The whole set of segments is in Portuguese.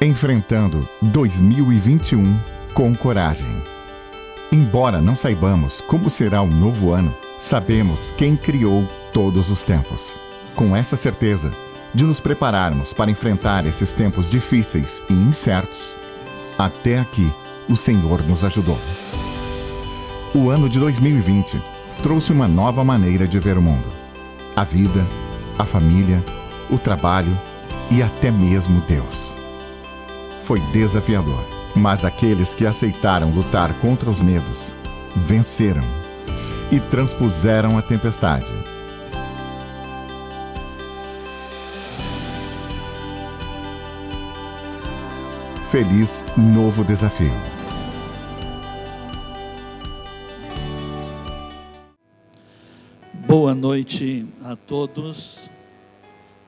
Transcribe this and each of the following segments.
Enfrentando 2021 com coragem. Embora não saibamos como será o novo ano, sabemos quem criou todos os tempos. Com essa certeza de nos prepararmos para enfrentar esses tempos difíceis e incertos, até aqui o Senhor nos ajudou. O ano de 2020 trouxe uma nova maneira de ver o mundo, a vida, a família, o trabalho e até mesmo Deus. Foi desafiador, mas aqueles que aceitaram lutar contra os medos venceram e transpuseram a tempestade. Feliz novo desafio. Boa noite a todos,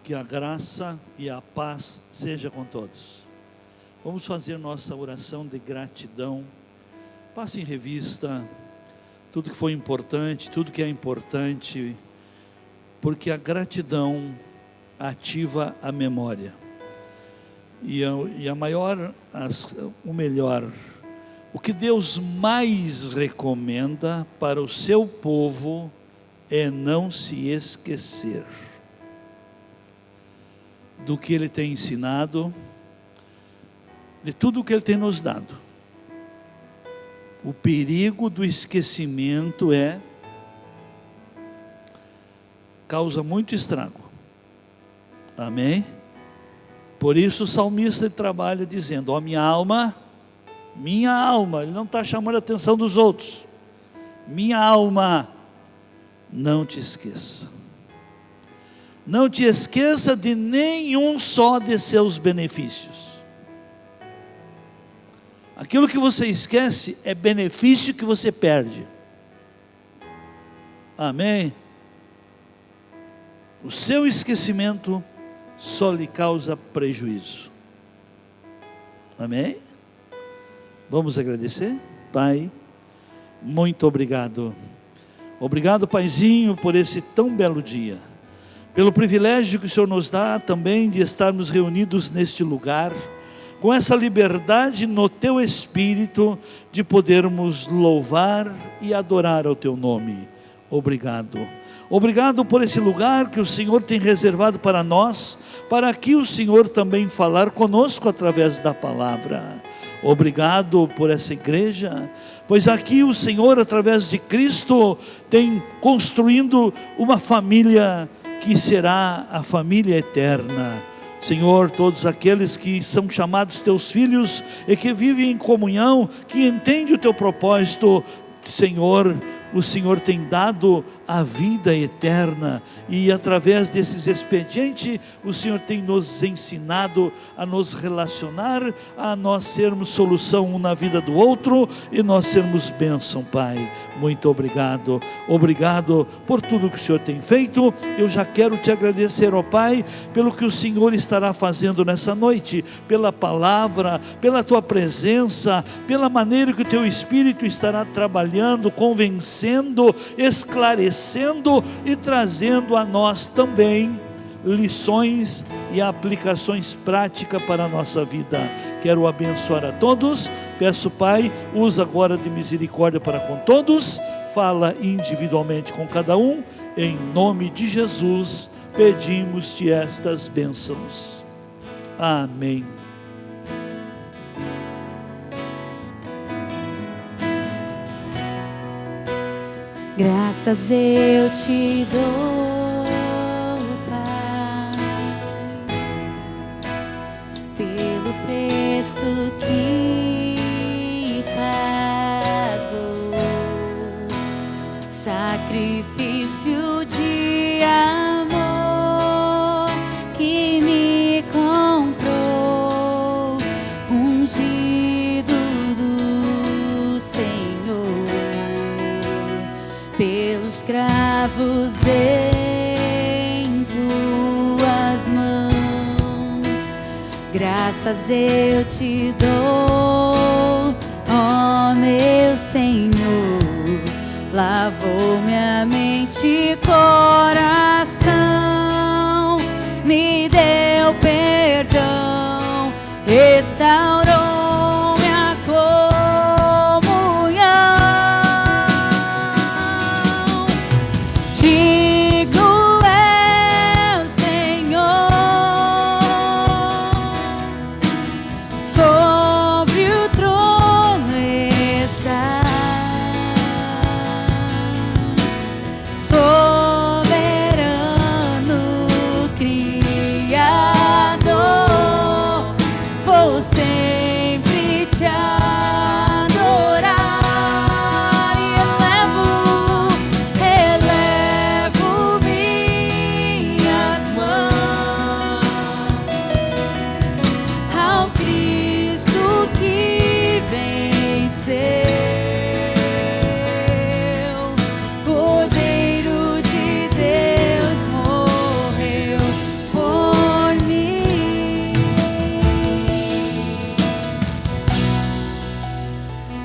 que a graça e a paz seja com todos. Vamos fazer nossa oração de gratidão. Passe em revista tudo que foi importante, tudo que é importante, porque a gratidão ativa a memória. O melhor, o que Deus mais recomenda para o seu povo é não se esquecer do que Ele tem ensinado, de tudo o que Ele tem nos dado. O perigo do esquecimento causa muito estrago. Amém? Por isso o salmista trabalha dizendo: ó minha alma, ele não está chamando a atenção dos outros. Minha alma, não te esqueça. Não te esqueça de nenhum só de seus benefícios. Aquilo que você esquece é benefício que você perde. Amém? O seu esquecimento só lhe causa prejuízo. Amém? Vamos agradecer? Pai, muito obrigado. Obrigado, Paizinho, por esse tão belo dia. Pelo privilégio que o Senhor nos dá também de estarmos reunidos neste lugar, com essa liberdade no Teu Espírito, de podermos louvar e adorar ao Teu nome. Obrigado. Obrigado por esse lugar que o Senhor tem reservado para nós, para que o Senhor também falar conosco através da palavra. Obrigado por essa igreja, pois aqui o Senhor, através de Cristo, tem construindo uma família que será a família eterna. Senhor, todos aqueles que são chamados Teus filhos e que vivem em comunhão, que entendem o Teu propósito, Senhor, o Senhor tem dado a vida eterna, e através desses expedientes, o Senhor tem nos ensinado a nos relacionar, a nós sermos solução um na vida do outro, e nós sermos bênção, Pai. Muito obrigado. Obrigado por tudo que o Senhor tem feito. Eu já quero te agradecer, ó Pai, pelo que o Senhor estará fazendo nessa noite, pela palavra, pela Tua presença, pela maneira que o Teu Espírito estará trabalhando, convencendo, esclarecendo e trazendo a nós também lições e aplicações práticas para a nossa vida. Quero abençoar a todos. Peço, Pai, usa agora de misericórdia para com todos, fala individualmente com cada um. Em nome de Jesus pedimos-te estas bênçãos. Amém. Graças eu te dou, Pai, pelo preço que pagou, sacrifício de amor que me comprou, ungido do Senhor, pelos cravos em tuas mãos. Graças eu te dou, ó meu Senhor. Lavou minha mente e coração, me deu perdão, restaurou minha comunhão. Digno é o Senhor, sobre o trono está, soberano Criador, vou sempre te adorar e elevo minhas mãos ao Cristo que venceu, Cordeiro de Deus morreu por mim,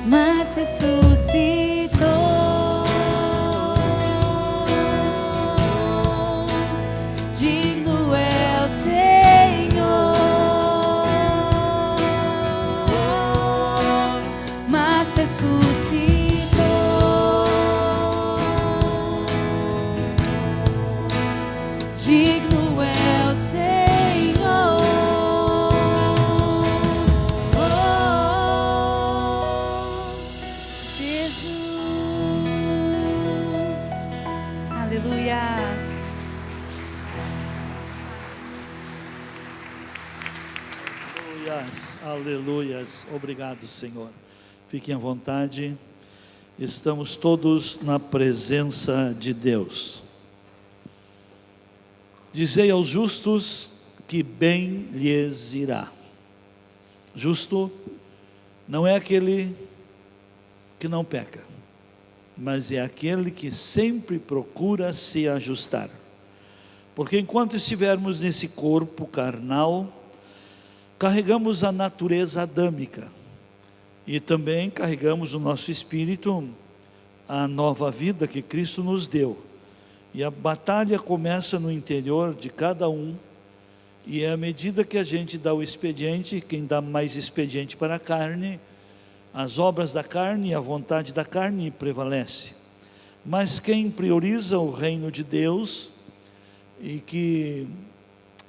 mas ressuscitou. Digno é o Senhor, mas ressuscitou. Digno é o Senhor, Jesus. Aleluia. Aleluias, aleluias. Obrigado, Senhor. Fiquem à vontade. Estamos todos na presença de Deus. Dizei aos justos que bem lhes irá. Justo não é aquele que não peca, mas é aquele que sempre procura se ajustar. Porque enquanto estivermos nesse corpo carnal, carregamos a natureza adâmica e também carregamos o nosso espírito, a nova vida que Cristo nos deu. E a batalha começa no interior de cada um, e é à medida que a gente dá o expediente, quem dá mais expediente para a carne, as obras da carne e a vontade da carne prevalece. Mas quem prioriza o reino de Deus e que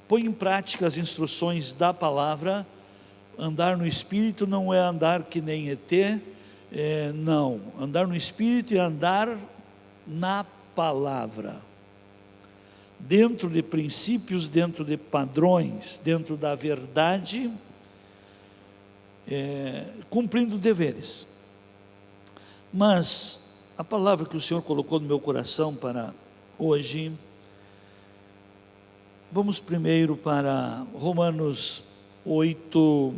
põe em prática as instruções da palavra, andar no Espírito não é andar que nem ET, não, andar no Espírito é andar na palavra, dentro de princípios, dentro de padrões, dentro da verdade, cumprindo deveres. Mas a palavra que o Senhor colocou no meu coração para hoje, vamos primeiro para Romanos 8,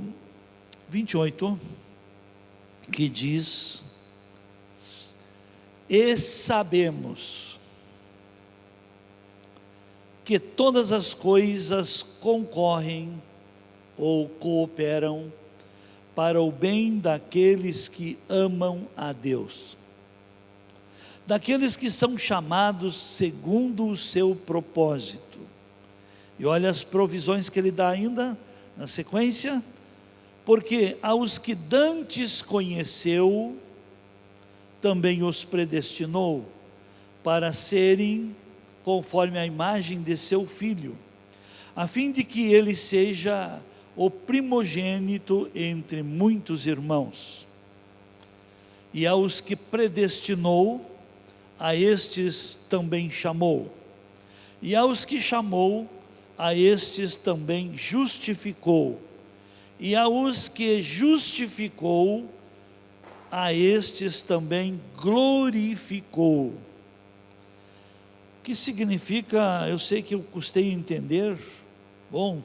28, que diz: e sabemos que todas as coisas concorrem ou cooperam para o bem daqueles que amam a Deus, daqueles que são chamados segundo o seu propósito. E olha as provisões que ele dá ainda na sequência: porque aos que dantes conheceu, também os predestinou para serem conforme a imagem de seu Filho, a fim de que ele seja o primogênito entre muitos irmãos. E aos que predestinou, a estes também chamou, e aos que chamou, a estes também justificou, e aos que justificou, a estes também glorificou. Que significa, eu sei que eu custei entender, bom,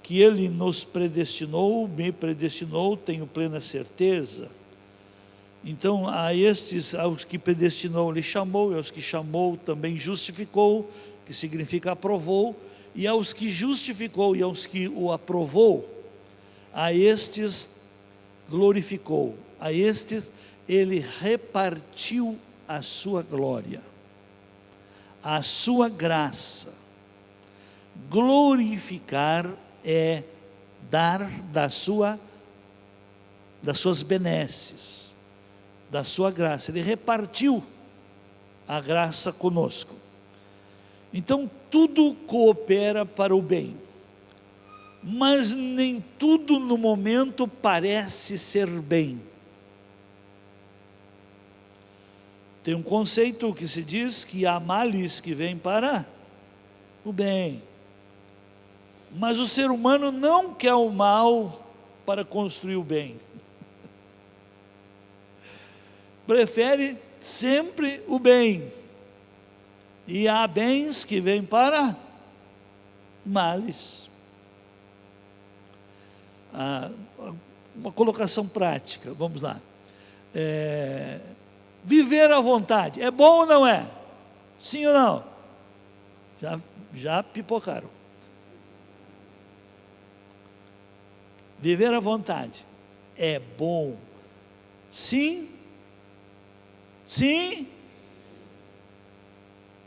que ele nos predestinou, me predestinou, tenho plena certeza. Então a estes, aos que predestinou, ele chamou, e aos que chamou também justificou, que significa aprovou, e aos que justificou e aos que o aprovou, a estes glorificou, a estes ele repartiu a sua glória, a sua graça. Glorificar é dar das suas benesses, da sua graça. Ele repartiu a graça conosco. Então tudo coopera para o bem, mas nem tudo no momento parece ser bem. Tem um conceito que se diz que há males que vêm para o bem, mas o ser humano não quer o mal para construir o bem, prefere sempre o bem, e há bens que vêm para males. Uma colocação prática, vamos lá. Viver à vontade, é bom ou não é? Sim ou não? Já pipocaram. Viver à vontade, é bom? Sim? Sim?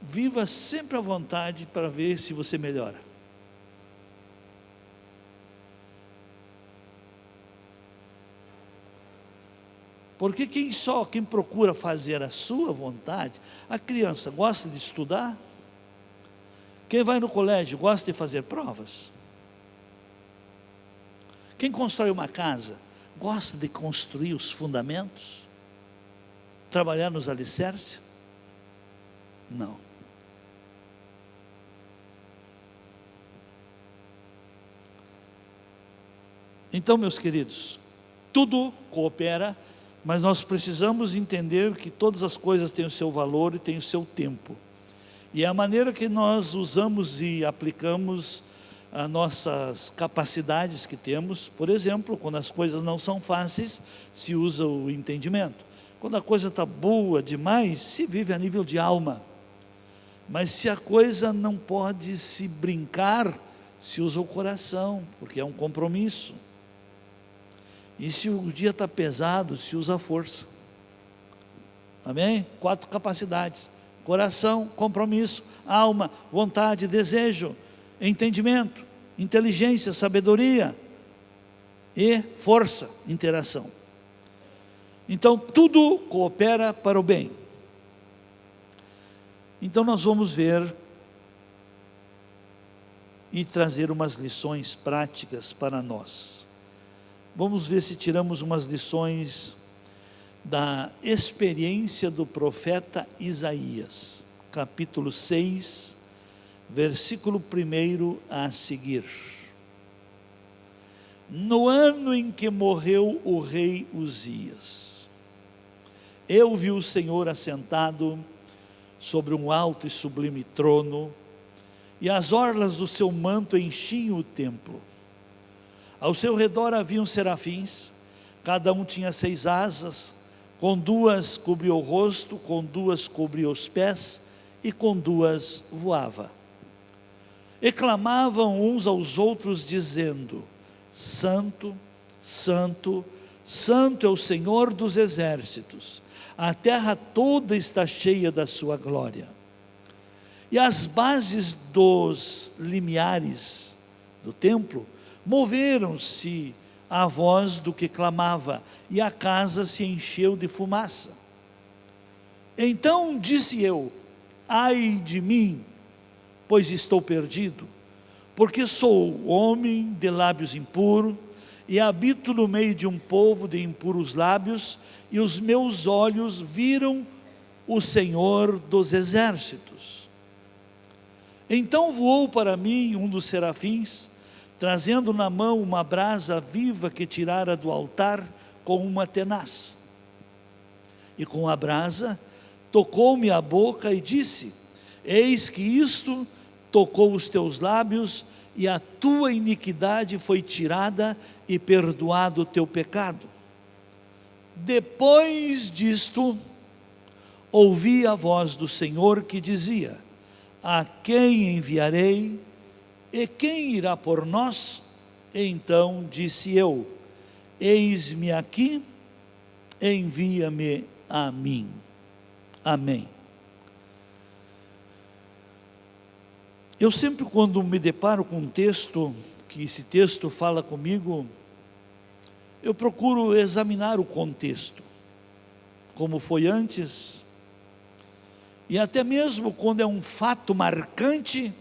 Viva sempre à vontade para ver se você melhora. Porque quem procura fazer a sua vontade, a criança gosta de estudar, quem vai no colégio gosta de fazer provas, quem constrói uma casa gosta de construir os fundamentos, trabalhar nos alicerces? Não. Então, meus queridos, tudo coopera, mas nós precisamos entender que todas as coisas têm o seu valor e têm o seu tempo. E a maneira que nós usamos e aplicamos as nossas capacidades que temos, por exemplo, quando as coisas não são fáceis, se usa o entendimento. Quando a coisa está boa demais, se vive a nível de alma. Mas se a coisa não pode se brincar, se usa o coração, porque é um compromisso. E se o dia está pesado, se usa a força. Amém? 4 capacidades: coração, compromisso, alma, vontade, desejo, entendimento, inteligência, sabedoria e força, interação. Então tudo coopera para o bem. Então nós vamos ver e trazer umas lições práticas para nós. Vamos ver se tiramos umas lições da experiência do profeta Isaías, capítulo 6, versículo 1 a seguir. No ano em que morreu o rei Uzias, eu vi o Senhor assentado sobre um alto e sublime trono, e as orlas do seu manto enchiam o templo. Ao seu redor haviam serafins, cada um tinha 6 asas, com 2 cobria o rosto, com 2 cobria os pés, e com 2 voava. E clamavam uns aos outros, dizendo: Santo, Santo, Santo é o Senhor dos exércitos, a terra toda está cheia da sua glória. E as bases dos limiares do templo moveram-se à voz do que clamava, e a casa se encheu de fumaça. Então disse eu: ai de mim, pois estou perdido, porque sou homem de lábios impuros, e habito no meio de um povo de impuros lábios, e os meus olhos viram o Senhor dos exércitos. Então voou para mim um dos serafins, trazendo na mão uma brasa viva que tirara do altar com uma tenaz. E com a brasa tocou-me a boca e disse: eis que isto tocou os teus lábios, e a tua iniquidade foi tirada, e perdoado o teu pecado. Depois disto, ouvi a voz do Senhor que dizia: a quem enviarei? E quem irá por nós? Então disse eu: eis-me aqui, envia-me a mim. Amém. Eu sempre, quando me deparo com um texto que esse texto fala comigo, eu procuro examinar o contexto, como foi antes, e até mesmo quando é um fato marcante,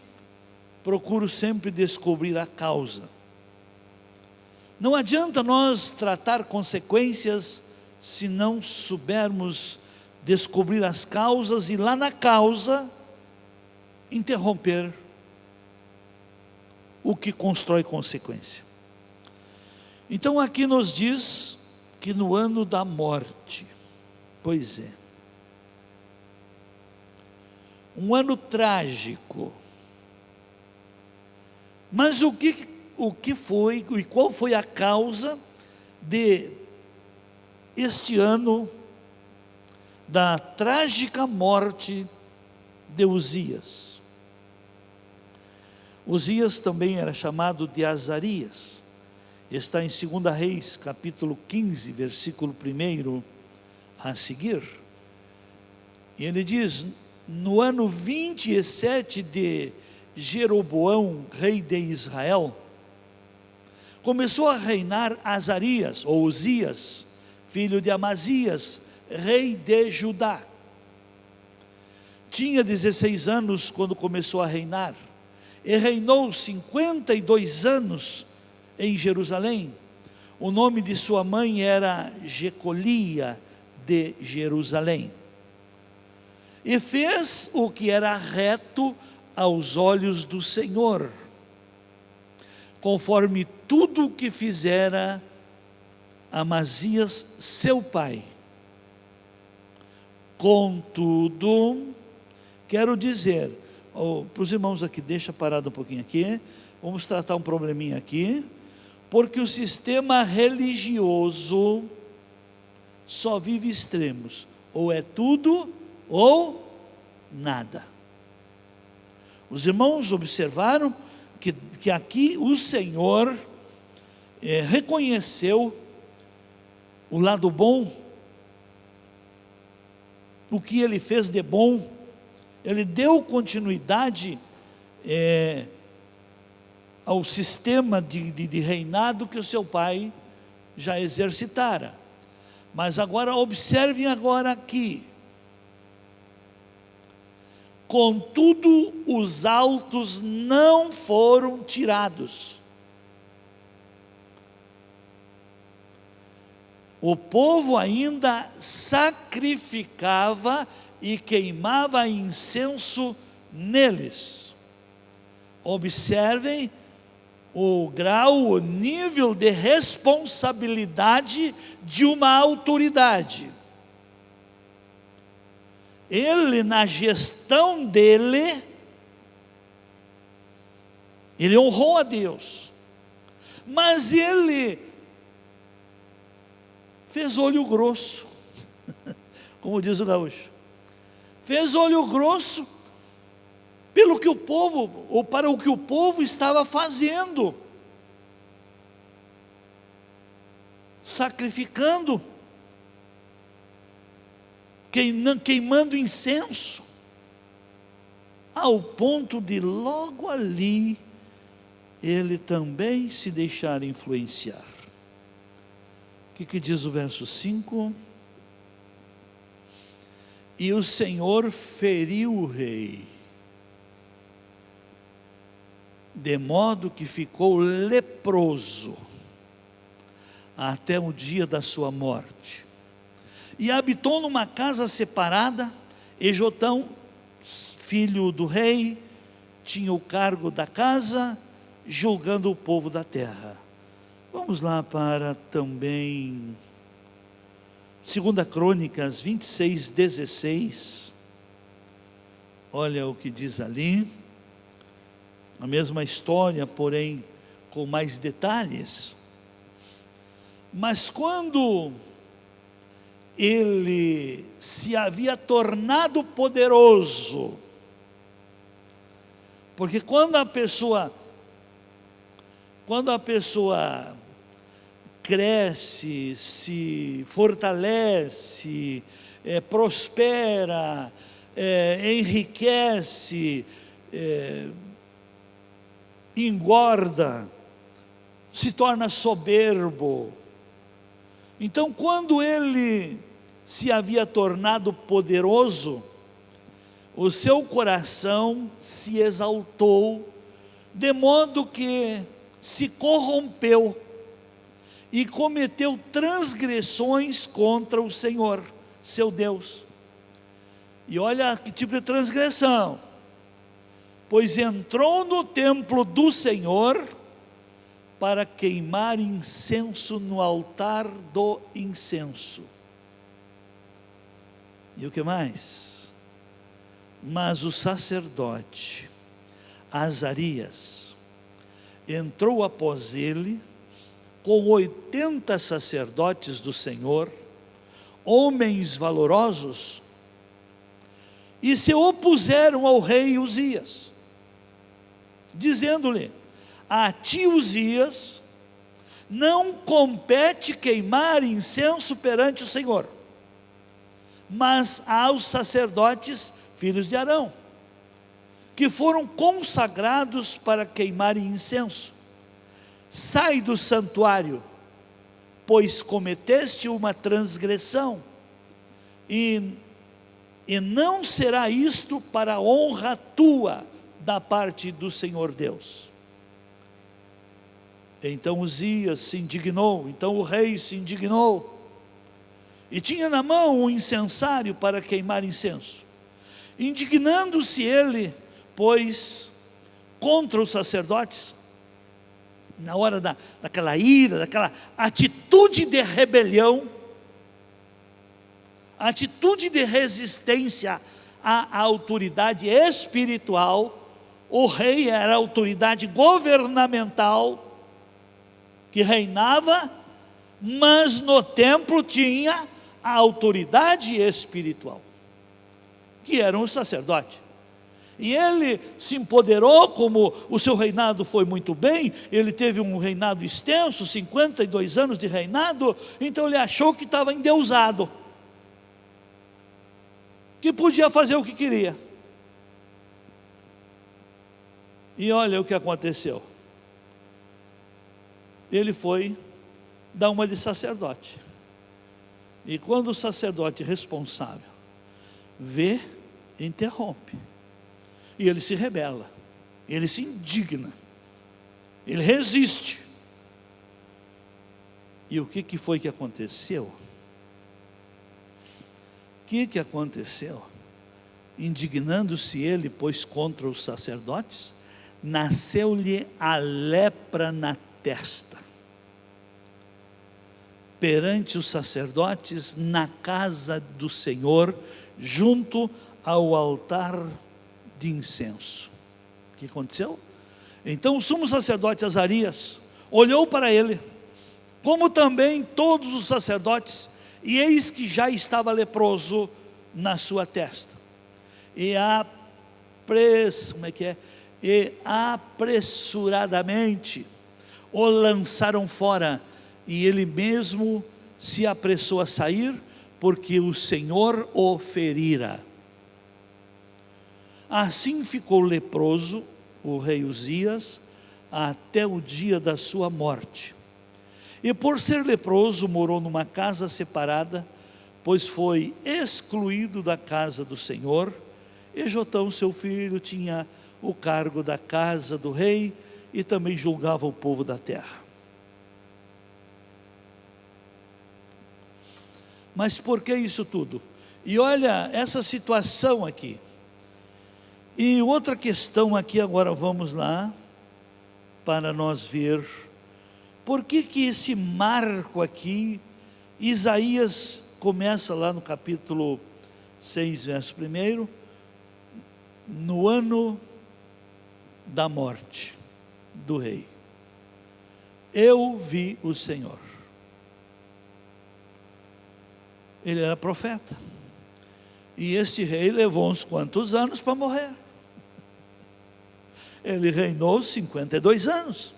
procuro sempre descobrir a causa. Não adianta nós tratar consequências se não soubermos descobrir as causas e lá na causa interromper o que constrói consequência. Então aqui nos diz que no ano da morte, pois é, um ano trágico, mas o que foi e qual foi a causa de este ano da trágica morte de Uzias? Uzias também era chamado de Azarias, está em 2 Reis, capítulo 15, versículo 1 a seguir, e ele diz: no ano 27 de Jeroboão, rei de Israel, começou a reinar Azarias, ou Uzias, filho de Amazias, rei de Judá. Tinha 16 anos quando começou a reinar, e reinou 52 anos em Jerusalém. O nome de sua mãe era Jecolia de Jerusalém. E fez o que era reto aos olhos do Senhor, conforme tudo o que fizera Amazias seu pai. Contudo, quero dizer, para os irmãos aqui, deixa parado um pouquinho aqui, vamos tratar um probleminha aqui, porque o sistema religioso só vive extremos, ou é tudo ou nada. Os irmãos observaram que aqui o Senhor reconheceu o lado bom, o que Ele fez de bom, Ele deu continuidade ao sistema de reinado que o seu pai já exercitara. Mas agora, observem agora aqui: contudo, os altos não foram tirados. O povo ainda sacrificava e queimava incenso neles. Observem o grau, o nível de responsabilidade de uma autoridade. Ele, na gestão dele, ele honrou a Deus, mas ele fez olho grosso, como diz o gaúcho, fez olho grosso pelo que o povo, ou para o que o povo estava fazendo, sacrificando, queimando incenso, ao ponto de logo ali ele também se deixar influenciar. O que diz o verso 5? E o Senhor feriu o rei, de modo que ficou leproso até o dia da sua morte, e habitou numa casa separada. E Jotão, filho do rei, tinha o cargo da casa, julgando o povo da terra. Vamos lá para também 2 Crônicas 26, 16. Olha o que diz ali, a mesma história, porém com mais detalhes. Mas quando ele se havia tornado poderoso, porque quando a pessoa cresce, se fortalece, prospera, engriquece, engorda, se torna soberbo. Então, quando ele se havia tornado poderoso, o seu coração se exaltou, de modo que se corrompeu e cometeu transgressões contra o Senhor, seu Deus. E olha que tipo de transgressão: pois entrou no templo do Senhor para queimar incenso no altar do incenso. E o que mais? Mas o sacerdote Azarias entrou após ele com 80 sacerdotes do Senhor, homens valorosos, e se opuseram ao rei Uzias, dizendo-lhe: a ti, Uzias, não compete queimar incenso perante o Senhor, mas aos sacerdotes, filhos de Arão, que foram consagrados para queimarem incenso. Sai do santuário, pois cometeste uma transgressão, e não será isto para a honra tua da parte do Senhor Deus. Então Uzias se indignou, então o rei se indignou, e tinha na mão um incensário para queimar incenso. Indignando-se ele, pois, contra os sacerdotes, na hora daquela ira, daquela atitude de rebelião, atitude de resistência à autoridade espiritual. O rei era a autoridade governamental que reinava, mas no templo tinha a autoridade espiritual, que eram os sacerdotes. E ele se empoderou, como o seu reinado foi muito bem, ele teve um reinado extenso, 52 anos de reinado, então ele achou que estava endeusado, que podia fazer o que queria. E olha o que aconteceu. Ele foi dar uma de sacerdote, e quando o sacerdote responsável vê, interrompe, e ele se rebela, ele se indigna, ele resiste. E o que foi que aconteceu? O que aconteceu? Indignando-se ele, pois, contra os sacerdotes, nasceu-lhe a lepra na testa, perante os sacerdotes, na casa do Senhor, junto ao altar de incenso. O que aconteceu? Então o sumo sacerdote Azarias olhou para ele, como também todos os sacerdotes, e eis que já estava leproso na sua testa. E apressuradamente o lançaram fora, e ele mesmo se apressou a sair, porque o Senhor o ferira. Assim ficou leproso o rei Uzias até o dia da sua morte. E por ser leproso morou numa casa separada, pois foi excluído da casa do Senhor. E Jotão, seu filho, tinha o cargo da casa do rei e também julgava o povo da terra. Mas por que isso tudo? E olha essa situação aqui. E outra questão aqui, agora vamos lá, para nós ver, por que esse marco aqui, Isaías começa lá no capítulo 6, verso 1, no ano da morte do rei, eu vi o Senhor. Ele era profeta, e este rei levou uns quantos anos para morrer. Ele reinou 52 anos.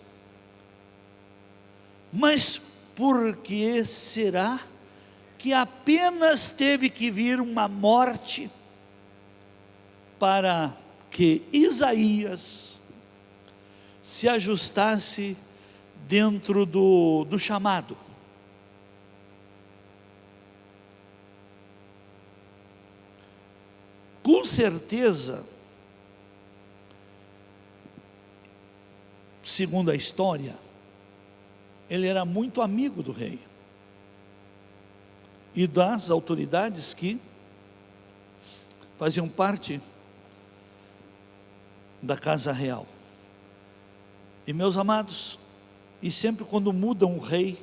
Mas por que será que apenas teve que vir uma morte para que Isaías se ajustasse dentro do chamado. Com certeza, segundo a história, ele era muito amigo do rei e das autoridades que faziam parte da casa real. E meus amados, e sempre quando muda um rei,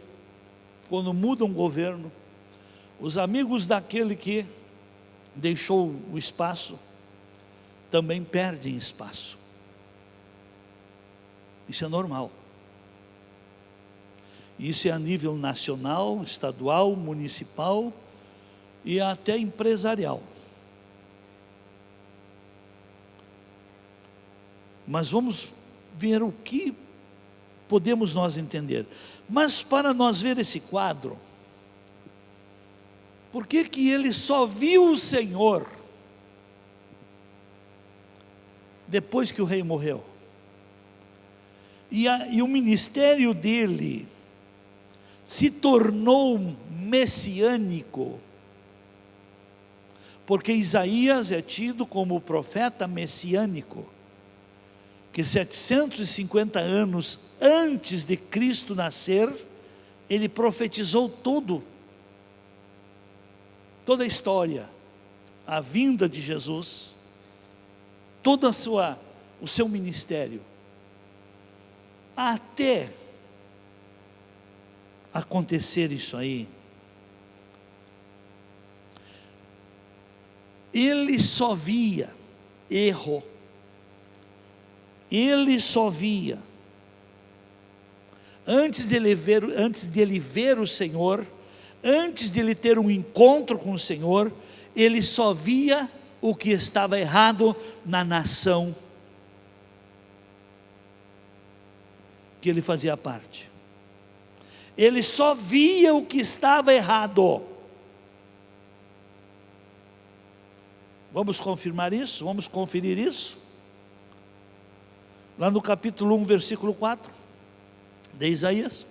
quando muda um governo, os amigos daquele que deixou o espaço também perdem espaço. Isso é normal. Isso é a nível nacional, estadual, municipal e até empresarial. Mas vamos ver o que podemos nós entender. Mas para nós ver esse quadro, por que que ele só viu o Senhor depois que o rei morreu? E o ministério dele se tornou messiânico, porque Isaías é tido como o profeta messiânico, que 750 anos antes de Cristo nascer, ele profetizou toda a história, a vinda de Jesus, todo o seu ministério, até acontecer isso aí. Ele só via erro, ele só via, antes de ele ver o Senhor, antes de ele ter um encontro com o Senhor, ele só via o que estava errado na nação que ele fazia parte. Ele só via o que estava errado. Vamos confirmar isso? Vamos conferir isso? Lá no capítulo 1, versículo 4 de Isaías,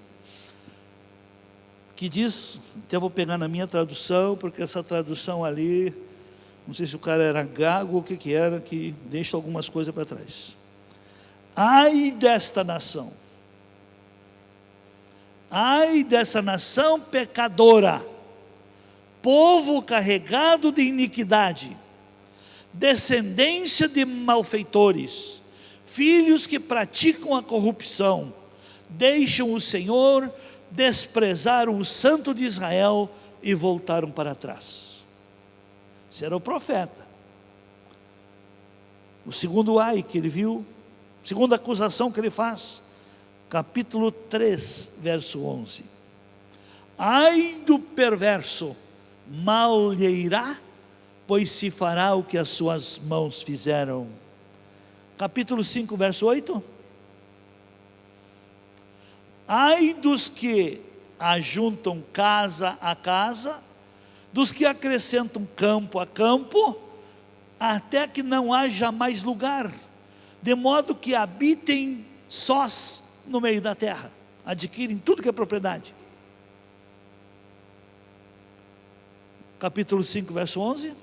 que diz, até vou pegar na minha tradução, porque essa tradução ali, não sei se o cara era gago ou o que era, que deixa algumas coisas para trás. Ai desta nação, ai dessa nação pecadora, povo carregado de iniquidade, descendência de malfeitores, filhos que praticam a corrupção, deixam o Senhor, desprezaram o Santo de Israel e voltaram para trás. Esse era o profeta. O segundo ai que ele viu, segunda acusação que ele faz, capítulo 3, verso 11. Ai do perverso, mal lhe irá, pois se fará o que as suas mãos fizeram. Capítulo 5, verso 8. Ai dos que ajuntam casa a casa, dos que acrescentam campo a campo, até que não haja mais lugar, de modo que habitem sós no meio da terra, adquirem tudo que é propriedade. Capítulo 5, verso 11.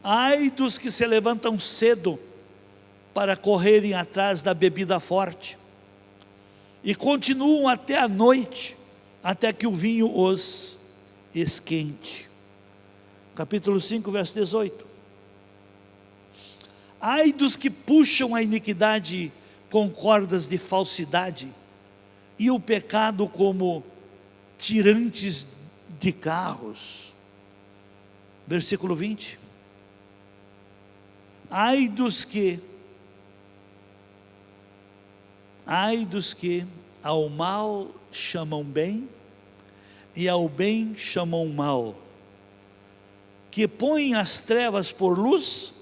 Ai dos que se levantam cedo para correrem atrás da bebida forte, e continuam até a noite, até que o vinho os esquente. Capítulo 5, verso 18. Ai dos que puxam a iniquidade com cordas de falsidade, e o pecado como tirantes de carros. Versículo 20. Ai dos que ao mal chamam bem, e ao bem chamam mal, que põem as trevas por luz,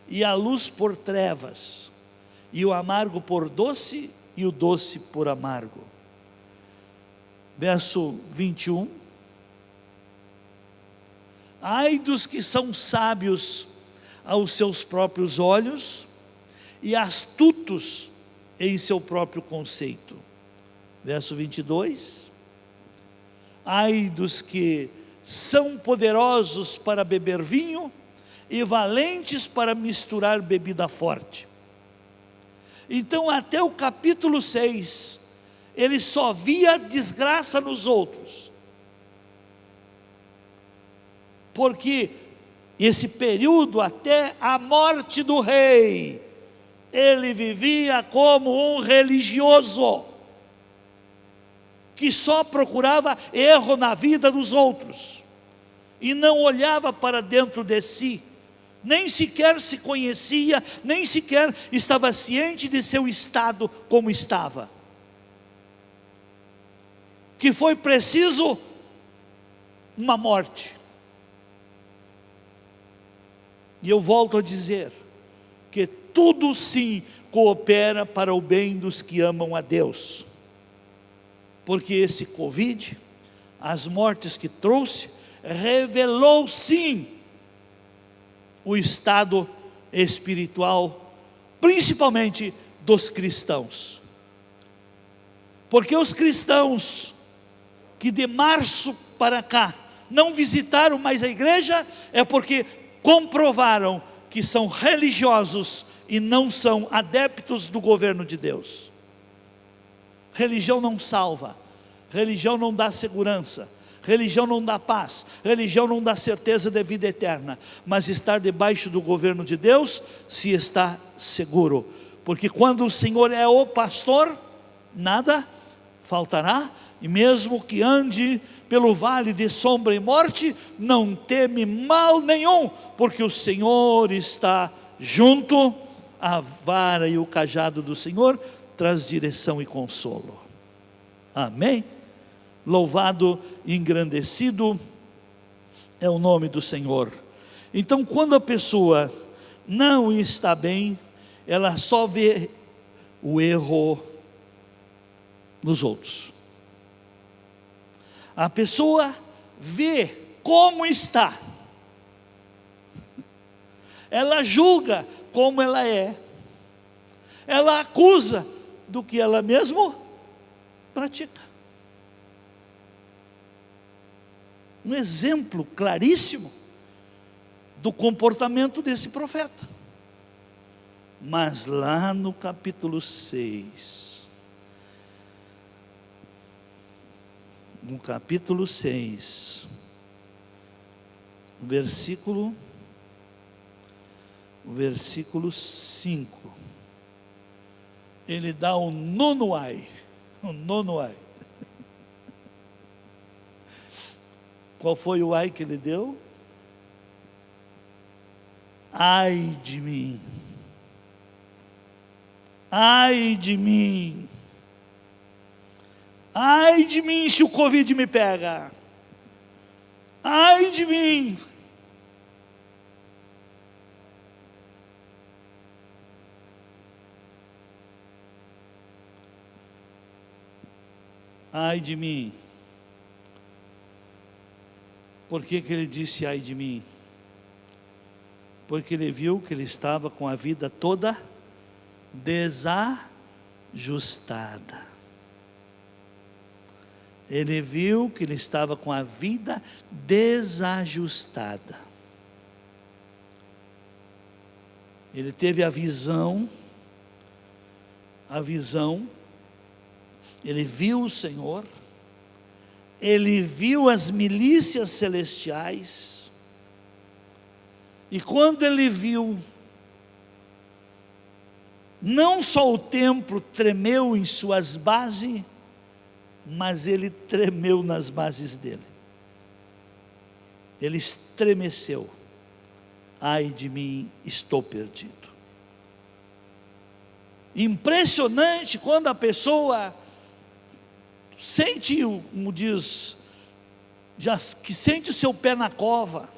e a luz por trevas, e o amargo por doce, e o doce por amargo. Verso 21. Ai dos que são sábios aos seus próprios olhos, e astutos em seu próprio conceito. Verso 22. Ai dos que são poderosos para beber vinho e valentes para misturar bebida forte. Então até o capítulo 6, ele só via desgraça nos outros. Porque esse período até a morte do rei, ele vivia como um religioso, que só procurava erro na vida dos outros, e não olhava para dentro de si, nem sequer se conhecia, nem sequer estava ciente de seu estado como estava. Que foi preciso uma morte. E eu volto a dizer, que tudo sim coopera para o bem dos que amam a Deus. Porque esse Covid, as mortes que trouxe, revelou sim o estado espiritual, principalmente dos cristãos. Porque os cristãos que de março para cá não visitaram mais a igreja, é porque comprovaram que são religiosos e não são adeptos do governo de Deus. Religião não salva, religião não dá segurança, religião não dá paz, religião não dá certeza de vida eterna, mas estar debaixo do governo de Deus, se está seguro, porque quando o Senhor é o pastor, nada faltará, e mesmo que ande pelo vale de sombra e morte, não teme mal nenhum, porque o Senhor está junto, a vara e o cajado do Senhor traz direção e consolo. Amém? Louvado e engrandecido é o nome do Senhor. Então, quando a pessoa não está bem, ela só vê o erro nos outros. A pessoa vê como está, ela julga como ela é, ela acusa do que ela mesma pratica. Um exemplo claríssimo do comportamento desse profeta. Mas lá no capítulo 6, no capítulo 6, versículo 5, ele dá o nono ai. Qual foi o ai que ele deu? Ai de mim, ai de mim, ai de mim se o Covid me pega, ai de mim. Ai de mim. Por que ele disse ai de mim? Porque ele viu que ele estava com a vida toda desajustada. Ele viu que ele estava com a vida desajustada. Ele teve a visão, ele viu o Senhor, ele viu as milícias celestiais, e quando ele viu, não só o templo tremeu em suas bases, mas ele tremeu nas bases dele, ele estremeceu. Ai de mim, estou perdido. Impressionante quando a pessoa sente, como diz, que sente o seu pé na cova,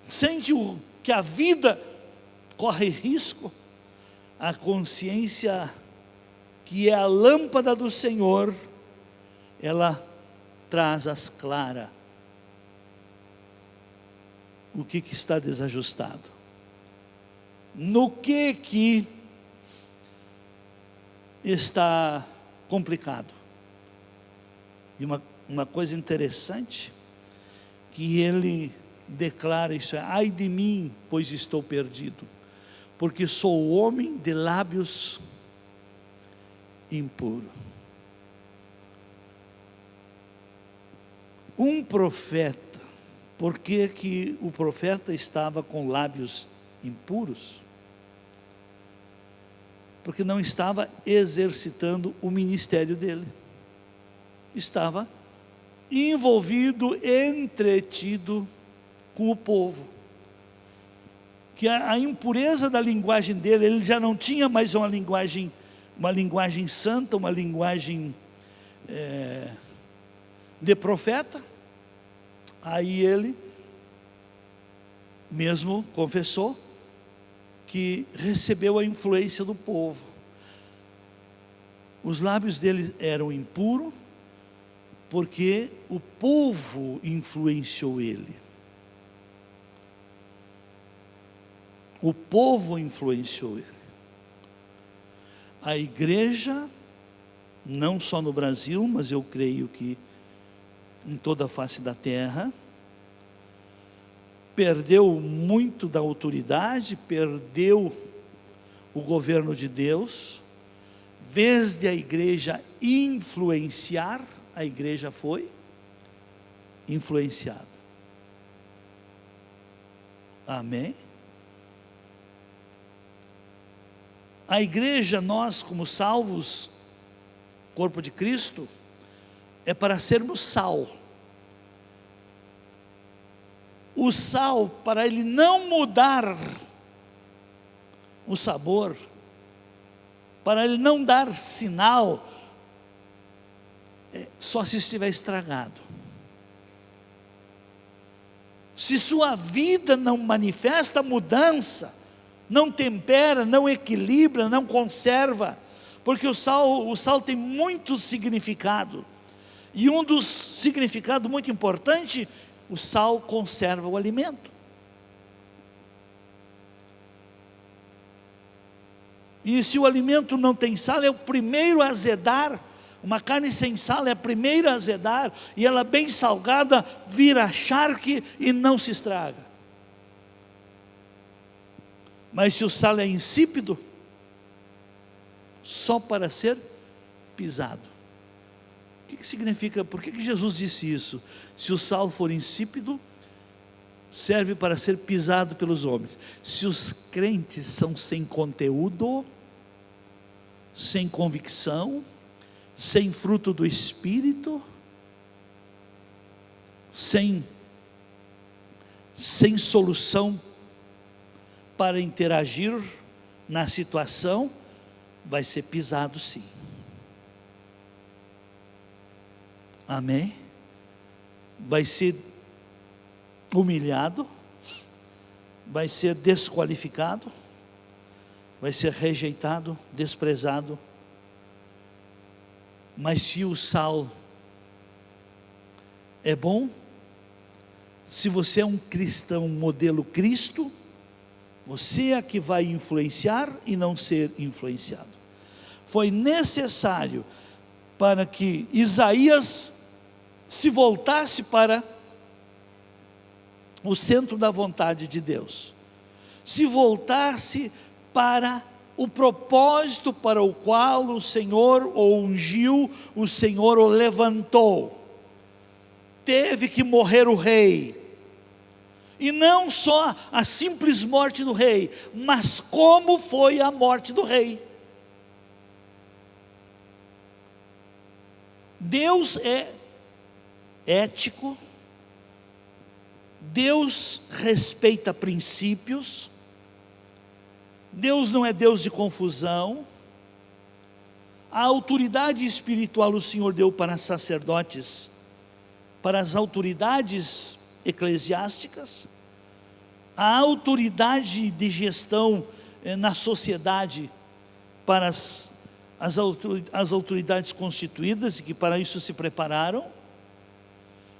sente que a vida corre risco, a consciência que é a lâmpada do Senhor, ela traz às claras o que está desajustado, no que está complicado. E uma coisa interessante, que ele declara isso: ai de mim, pois estou perdido, porque sou homem de lábios impuros. Um profeta, por que o profeta estava com lábios impuros? Porque não estava exercitando o ministério dele, estava envolvido, entretido com o povo, que a impureza da linguagem dele, ele já não tinha mais uma linguagem santa, uma linguagem de profeta. Aí ele mesmo confessou que recebeu a influência do povo. Os lábios dele eram impuros, porque o povo influenciou ele. O povo influenciou ele. A igreja, não só no Brasil, mas eu creio que em toda a face da terra, perdeu muito da autoridade, perdeu o governo de Deus. Em vez de a igreja influenciar, a igreja foi influenciada. Amém? A igreja, nós como salvos, corpo de Cristo, é para sermos sal. O sal, para ele não mudar o sabor, para ele não dar sinal, só se estiver estragado. Se sua vida não manifesta mudança, não tempera, não equilibra, não conserva, porque o sal tem muito significado, e um dos significados muito importante, o sal conserva o alimento. E se o alimento não tem sal, é o primeiro a azedar. Uma carne sem sal é a primeira a azedar, e ela bem salgada vira charque e não se estraga. Mas se o sal é insípido, só para ser pisado. O que significa? Por que Jesus disse isso? Se o sal for insípido, serve para ser pisado pelos homens. Se os crentes são sem conteúdo, sem convicção, sem fruto do Espírito, sem solução para interagir na situação, vai ser pisado sim. Amém? Vai ser humilhado, vai ser desqualificado, vai ser rejeitado, desprezado. Mas se o sal é bom, se você é um cristão modelo Cristo, você é que vai influenciar e não ser influenciado. Foi necessário para que Isaías se voltasse para o centro da vontade de Deus, se voltasse para o propósito para o qual o Senhor o ungiu, o Senhor o levantou. Teve que morrer o rei, e não só a simples morte do rei, mas como foi a morte do rei. Deus é ético, Deus respeita princípios, Deus não é Deus de confusão. A autoridade espiritual o Senhor deu para sacerdotes, para as autoridades eclesiásticas, a autoridade de gestão na sociedade para as autoridades constituídas, que para isso se prepararam,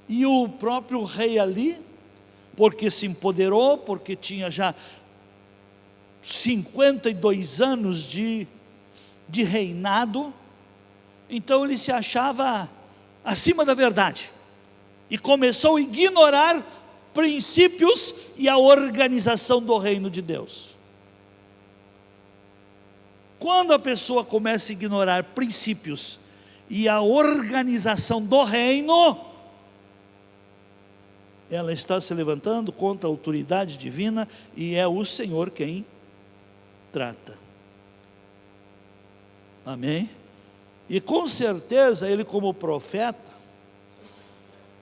e o próprio rei ali, porque se empoderou, porque tinha já 52 anos de reinado, Então ele se achava acima da verdade e começou a ignorar princípios e a organização do reino de Deus. Quando a pessoa começa a ignorar princípios e a organização do reino, ela está se levantando contra a autoridade divina, e é o Senhor quem trata. Amém? E com certeza ele, como profeta,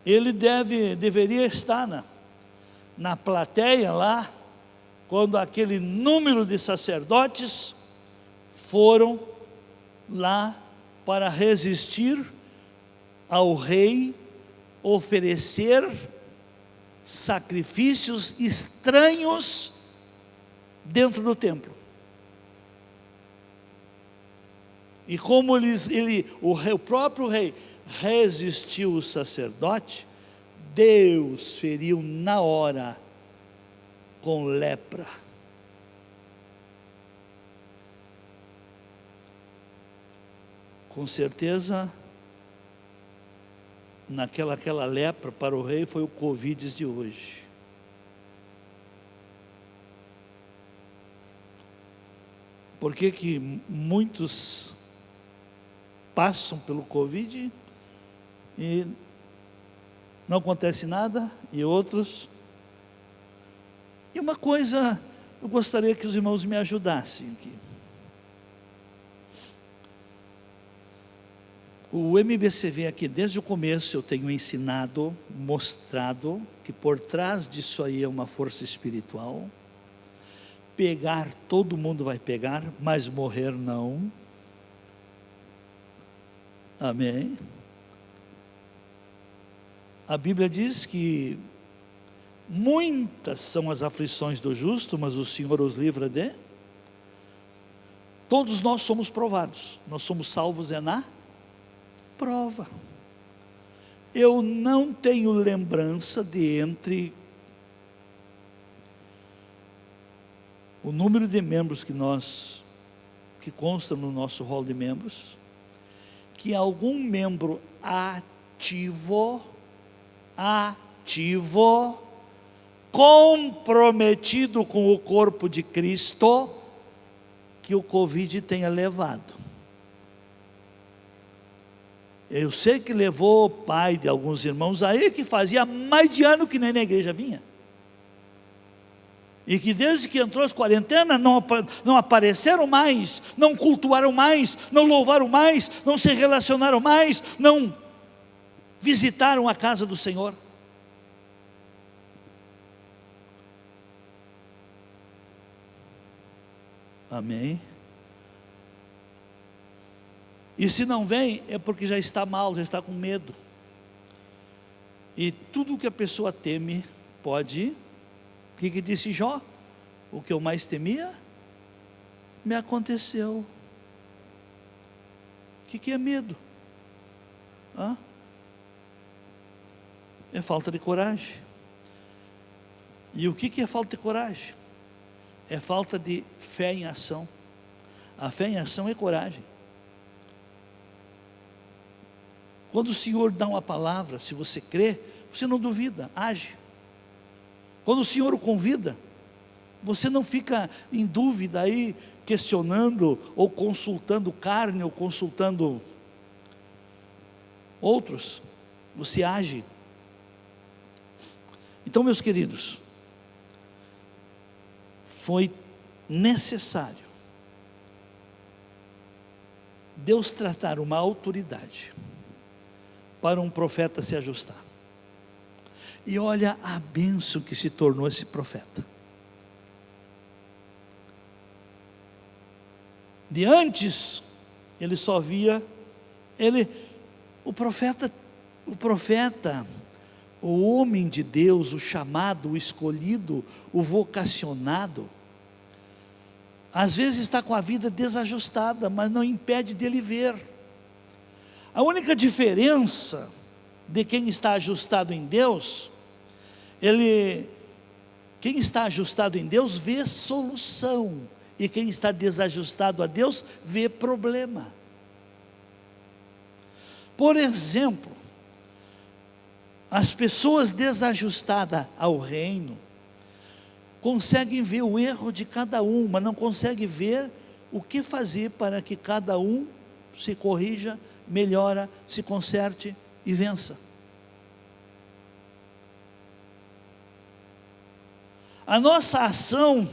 ele deveria estar na plateia lá, quando aquele número de sacerdotes foram lá para resistir ao rei, oferecer sacrifícios estranhos dentro do templo. E como o próprio rei resistiu o sacerdote, Deus feriu na hora com lepra. Com certeza, aquela lepra para o rei foi o Covid de hoje. Por que muitos passam pelo Covid e não acontece nada, e outros? E uma coisa, eu gostaria que os irmãos me ajudassem aqui. O MBCV aqui, desde o começo, eu tenho ensinado, mostrado, que por trás disso aí é uma força espiritual. Pegar, todo mundo vai pegar, mas morrer não. Amém? A Bíblia diz que muitas são as aflições do justo, mas o Senhor os livra de... Todos nós somos provados, nós somos salvos na prova. Eu não tenho lembrança de entre o número de membros que consta no nosso rol de membros, que algum membro ativo, comprometido com o corpo de Cristo, que o Covid tenha levado. Eu sei que levou o pai de alguns irmãos aí, que fazia mais de ano que nem na igreja vinha, e que desde que entrou as quarentenas não apareceram mais, não cultuaram mais, não louvaram mais, não se relacionaram mais, não visitaram a casa do Senhor. Amém? E se não vem, é porque já está mal, já está com medo. E tudo que a pessoa teme pode... O que disse Jó? O que eu mais temia me aconteceu. O que é medo? É falta de coragem. E o que é falta de coragem? É falta de fé em ação. A fé em ação é coragem. Quando o Senhor dá uma palavra, se você crê, você não duvida, age. Quando o Senhor o convida, você não fica em dúvida aí, questionando, ou consultando carne, ou consultando outros, você age. Então, meus queridos, foi necessário Deus tratar uma autoridade para um profeta se ajustar. E olha a bênção que se tornou esse profeta. De antes, ele só via, o profeta, o homem de Deus, o chamado, o escolhido, o vocacionado, às vezes está com a vida desajustada, mas não impede dele ver. A única diferença de quem está ajustado em Deus, quem está ajustado em Deus vê solução, e quem está desajustado a Deus vê problema. Por exemplo, as pessoas desajustadas ao reino conseguem ver o erro de cada um, mas não conseguem ver o que fazer para que cada um se corrija, melhora, se conserte e vença. A nossa ação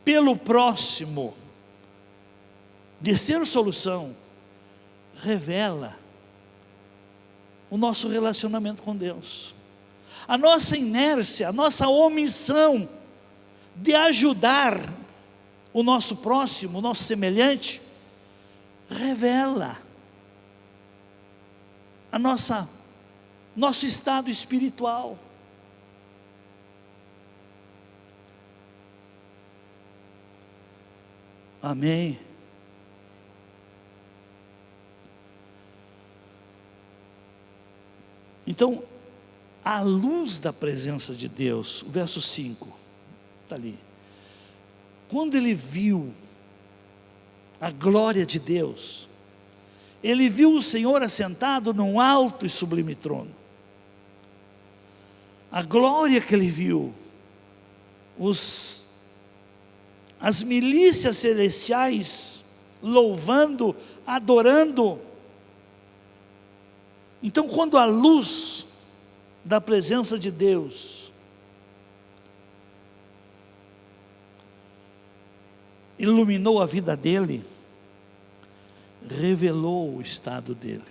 pelo próximo, de ser solução, revela o nosso relacionamento com Deus. A nossa inércia, a nossa omissão de ajudar o nosso próximo, o nosso semelhante, revela nosso estado espiritual. Amém. Então, à luz da presença de Deus, o verso 5, está ali. Quando ele viu a glória de Deus, ele viu o Senhor assentado num alto e sublime trono. A glória que ele viu, as milícias celestiais louvando, adorando. Então, quando a luz da presença de Deus iluminou a vida dele, revelou o estado dele.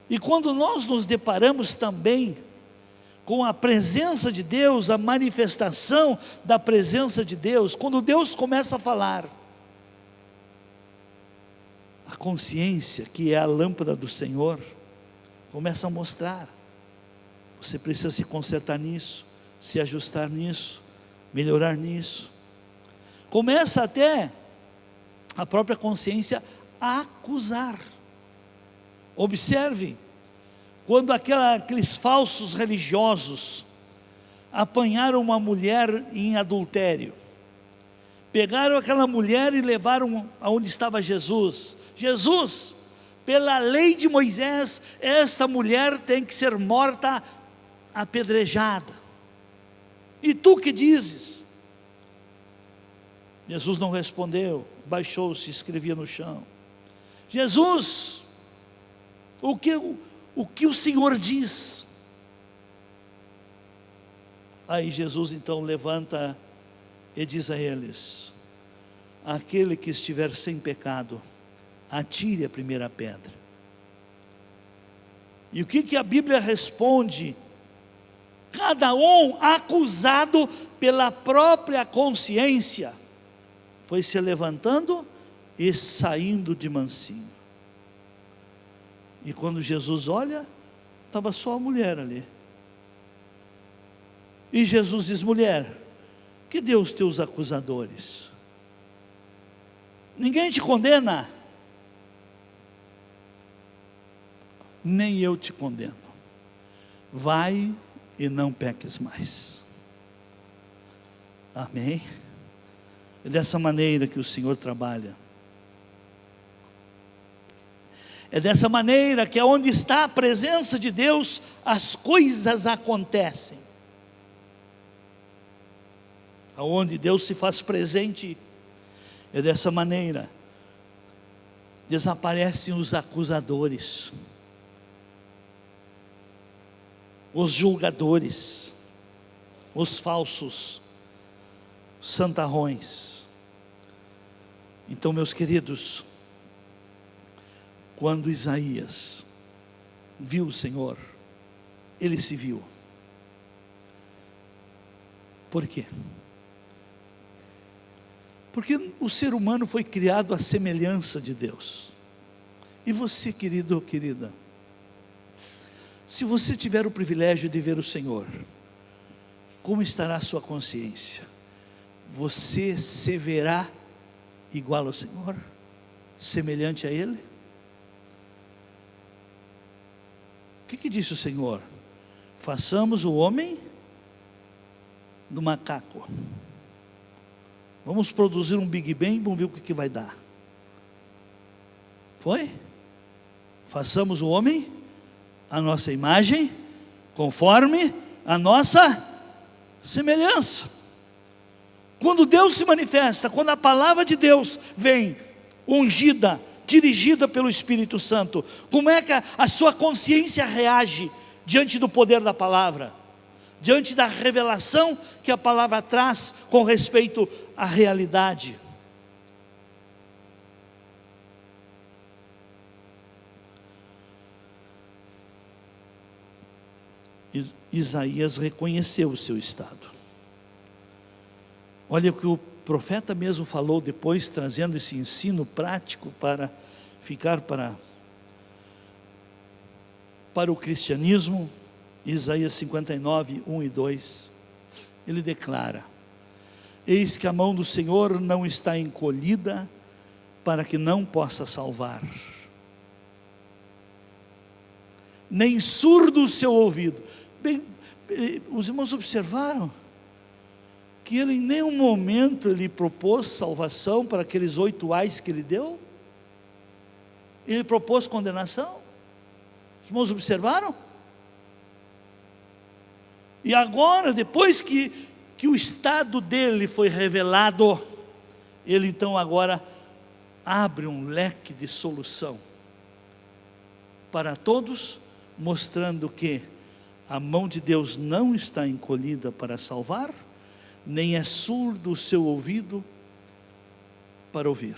E quando nós nos deparamos também com a presença de Deus, a manifestação da presença de Deus, quando Deus começa a falar, a consciência, que é a lâmpada do Senhor, começa a mostrar. Você precisa se consertar nisso, se ajustar nisso, melhorar nisso. Começa até a própria consciência a acusar. Observe, quando aqueles falsos religiosos apanharam uma mulher em adultério, pegaram aquela mulher e levaram aonde estava Jesus. Jesus, pela lei de Moisés, esta mulher tem que ser morta apedrejada. E tu que dizes? Jesus não respondeu, baixou-se e escrevia no chão. Jesus, o que o Senhor diz? Aí Jesus então levanta e diz a eles: aquele que estiver sem pecado, atire a primeira pedra. E o que a Bíblia responde? Cada um acusado pela própria consciência, foi se levantando e saindo de mansinho. E quando Jesus olha, estava só a mulher ali. E Jesus diz: mulher, que deu os teus acusadores? Ninguém te condena? Nem eu te condeno. Vai e não peques mais. Amém? É dessa maneira que o Senhor trabalha. É dessa maneira que onde está a presença de Deus, as coisas acontecem. Aonde Deus se faz presente, é dessa maneira. Desaparecem os acusadores, os julgadores, os falsos santarrões. Então, meus queridos, quando Isaías viu o Senhor, ele se viu. Por quê? Porque o ser humano foi criado à semelhança de Deus. E você, querido ou querida, se você tiver o privilégio de ver o Senhor, como estará a sua consciência? Você se verá igual ao Senhor? Semelhante a Ele? O que disse o Senhor? Façamos o homem do macaco. Vamos produzir um Big Bang, vamos ver o que vai dar. Foi? Façamos o homem a nossa imagem, conforme a nossa semelhança. Quando Deus se manifesta, quando a palavra de Deus vem ungida, dirigida pelo Espírito Santo, como é que a sua consciência reage diante do poder da palavra, diante da revelação que a palavra traz com respeito à realidade? Isaías reconheceu o seu estado. Olha o que o profeta mesmo falou depois, trazendo esse ensino prático para ficar para o cristianismo. Isaías 59, 1 e 2, ele declara: eis que a mão do Senhor não está encolhida para que não possa salvar, nem surdo o seu ouvido. Bem, os irmãos observaram que ele em nenhum momento ele propôs salvação para aqueles 8 ais que ele deu? Ele propôs condenação? Os irmãos observaram? E agora, depois que o estado dele foi revelado, ele então agora abre um leque de solução para todos, mostrando que a mão de Deus não está encolhida para salvar, nem é surdo o seu ouvido para ouvir.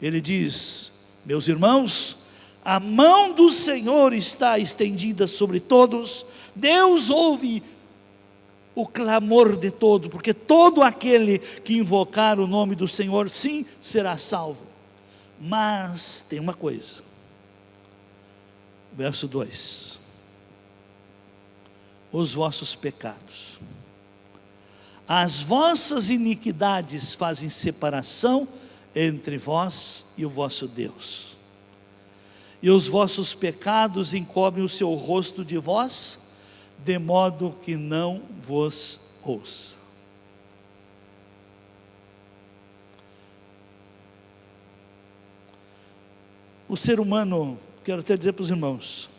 Ele diz: meus irmãos, a mão do Senhor está estendida sobre todos. Deus ouve o clamor de todo, porque todo aquele que invocar o nome do Senhor, sim, será salvo. Mas tem uma coisa, verso 2: os vossos pecados, as vossas iniquidades fazem separação entre vós e o vosso Deus, e os vossos pecados encobrem o seu rosto de vós, de modo que não vos ouça. O ser humano, quero até dizer para os irmãos,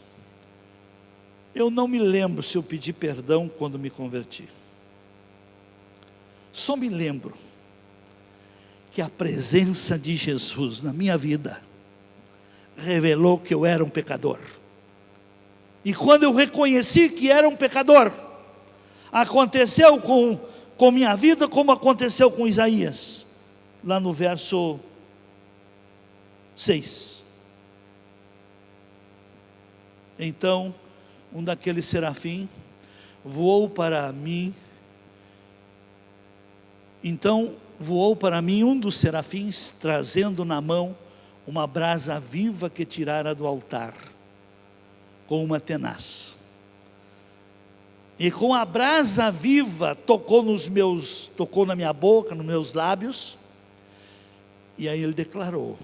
eu não me lembro se eu pedi perdão quando me converti. Só me lembro que a presença de Jesus na minha vida revelou que eu era um pecador. E quando eu reconheci que era um pecador, aconteceu com minha vida como aconteceu com Isaías, lá no verso 6. Então, um daqueles serafim voou para mim. Então voou para mim um dos serafins, trazendo na mão uma brasa viva que tirara do altar, com uma tenaz. E com a brasa viva tocou na minha boca, nos meus lábios. E aí ele declarou: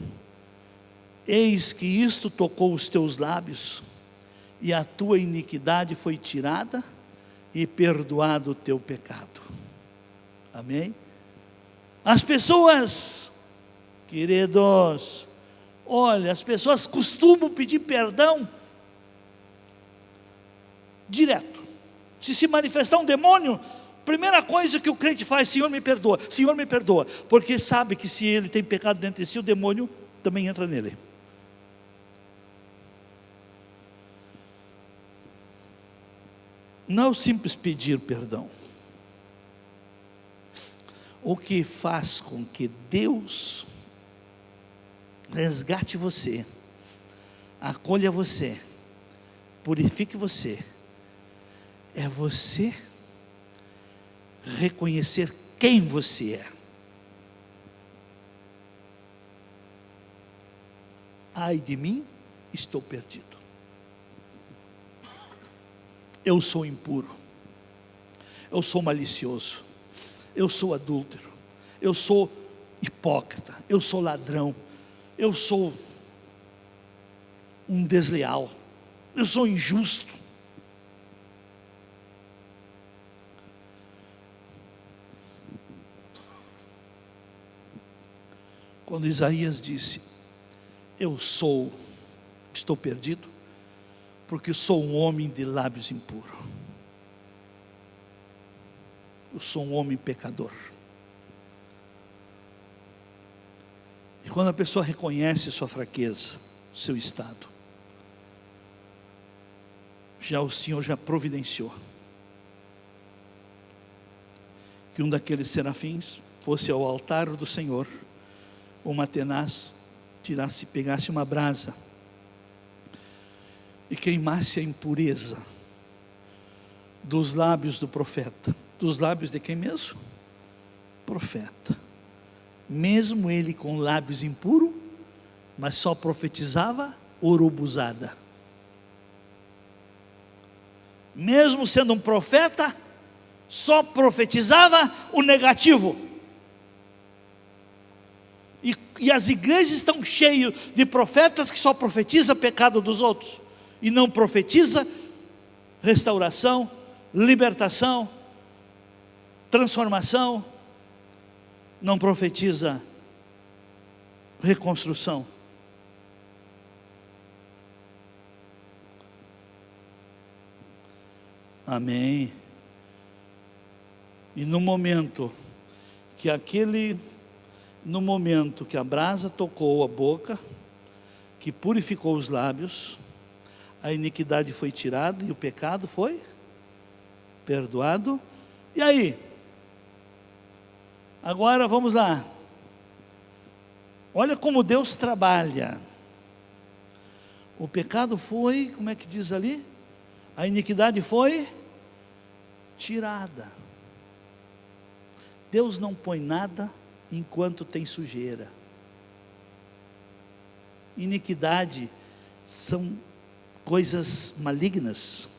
eis que isto tocou os teus lábios, e a tua iniquidade foi tirada, e perdoado o teu pecado. Amém? As pessoas, queridos, olha, as pessoas costumam pedir perdão direto. Se manifestar um demônio, primeira coisa que o crente faz: Senhor me perdoa, Senhor me perdoa, porque sabe que se ele tem pecado dentro de si, o demônio também entra nele. Não é o simples pedir perdão. O que faz com que Deus resgate você, acolha você, purifique você, é você reconhecer quem você é. Ai de mim, estou perdido. Eu sou impuro, eu sou malicioso, eu sou adúltero, eu sou hipócrita, eu sou ladrão, eu sou um desleal, eu sou injusto. Quando Isaías disse: estou perdido, porque sou um homem de lábios impuros. Eu sou um homem pecador. E quando a pessoa reconhece sua fraqueza, seu estado, o Senhor já providenciou que um daqueles serafins fosse ao altar do Senhor, uma tenaz, pegasse uma brasa e queimasse a impureza dos lábios do profeta. Dos lábios de quem mesmo? Profeta. Mesmo ele com lábios impuros, mas só profetizava urubuzada. Mesmo sendo um profeta, só profetizava o negativo. E as igrejas estão cheias de profetas que só profetizam pecado dos outros e não profetiza restauração, libertação, transformação, não profetiza reconstrução. Amém. E no momento que a brasa tocou a boca, que purificou os lábios, a iniquidade foi tirada e o pecado foi perdoado. E aí? Agora vamos lá. Olha como Deus trabalha. O pecado foi, como é que diz ali? A iniquidade foi tirada. Deus não põe nada enquanto tem sujeira. Iniquidade são coisas malignas,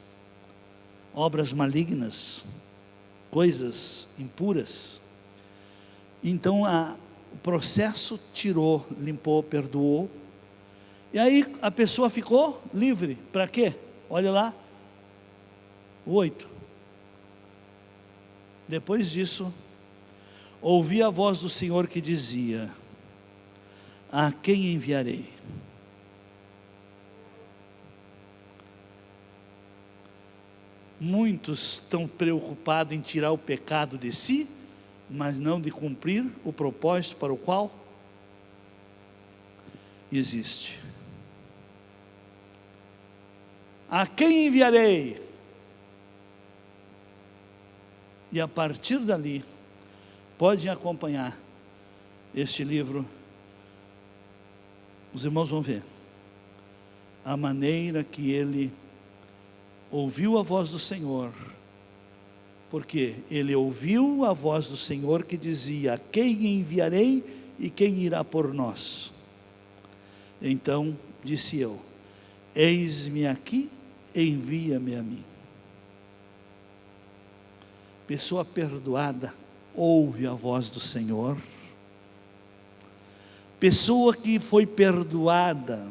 obras malignas, coisas impuras. Então o processo tirou, limpou, perdoou. E aí a pessoa ficou livre. Para quê? Olha lá, o 8. Depois disso, ouvi a voz do Senhor que dizia: a quem enviarei? Muitos estão preocupados em tirar o pecado de si, mas não de cumprir o propósito para o qual existe. A quem enviarei? E a partir dali, podem acompanhar este livro. Os irmãos vão ver a maneira que ele ouviu a voz do Senhor, porque ele ouviu a voz do Senhor que dizia: quem enviarei e quem irá por nós? Então disse eu: eis-me aqui, envia-me a mim. Pessoa perdoada ouve a voz do Senhor. Pessoa que foi perdoada,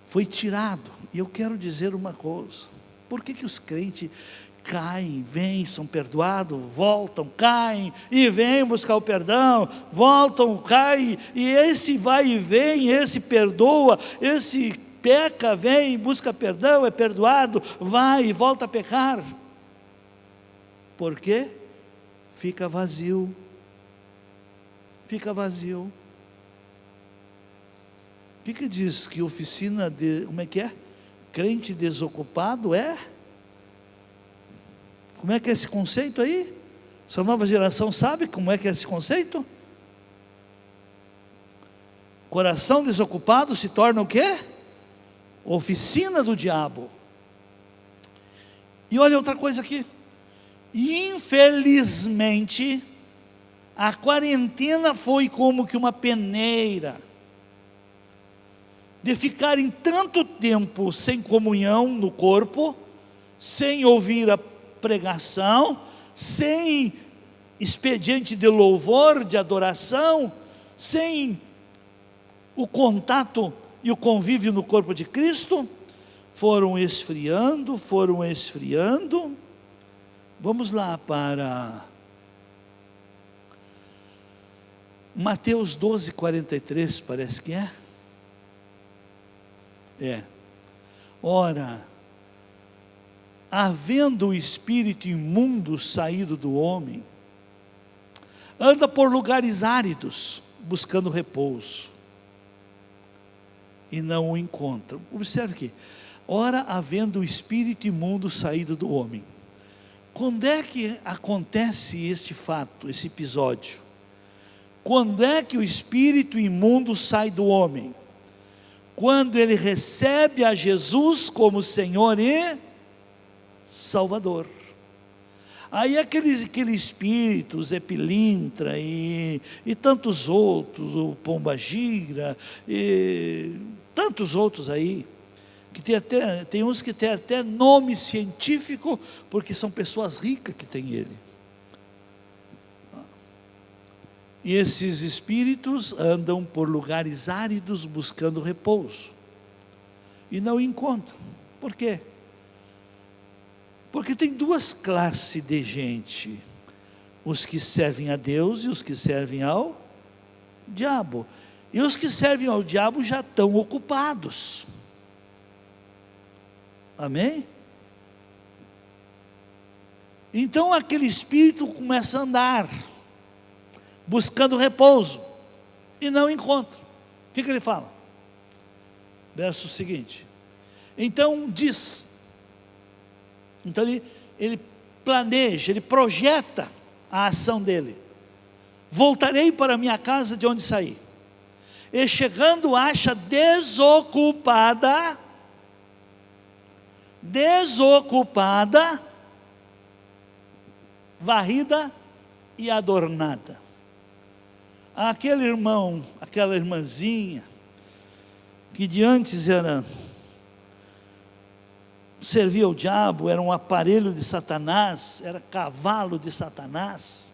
foi tirado. E eu quero dizer uma coisa: por que os crentes caem, vêm, são perdoados, voltam, caem e vêm buscar o perdão, voltam, caem, e esse vai e vem, esse perdoa, esse peca, vem, busca perdão, é perdoado, vai e volta a pecar? Por quê? Fica vazio. Fica vazio. O que diz que oficina de, como é que é? Crente desocupado é? Como é que é esse conceito aí? Essa nova geração sabe como é que é esse conceito? Coração desocupado se torna o quê? Oficina do diabo. E olha outra coisa aqui. Infelizmente, a quarentena foi como que uma peneira, de ficarem tanto tempo sem comunhão no corpo, sem ouvir a pregação, sem expediente de louvor, de adoração, sem o contato e o convívio no corpo de Cristo, foram esfriando. Vamos lá para Mateus 12, 43, parece que é. Ora, havendo o espírito imundo saído do homem, anda por lugares áridos, buscando repouso, e não o encontra. Observe aqui. Ora, havendo o espírito imundo saído do homem. Quando é que acontece este fato, esse episódio? Quando é que o espírito imundo sai do homem? Quando ele recebe a Jesus como Senhor e Salvador. Aí aquele espírito, o Zé Pilintra e tantos outros, o Pombagira, e tantos outros aí, que tem uns que tem até nome científico, porque são pessoas ricas que tem ele. E esses espíritos andam por lugares áridos buscando repouso, e não encontram. Por quê? Porque tem duas classes de gente: os que servem a Deus e os que servem ao diabo. E os que servem ao diabo já estão ocupados. Amém? Então aquele espírito começa a andar, buscando repouso, e não encontra. O que ele fala? Verso seguinte. Então ele planeja, ele projeta a ação dele. Voltarei para minha casa de onde saí. E chegando acha desocupada, varrida e adornada. Aquele irmão, aquela irmãzinha, que de antes servia ao diabo, era um aparelho de Satanás, era cavalo de Satanás.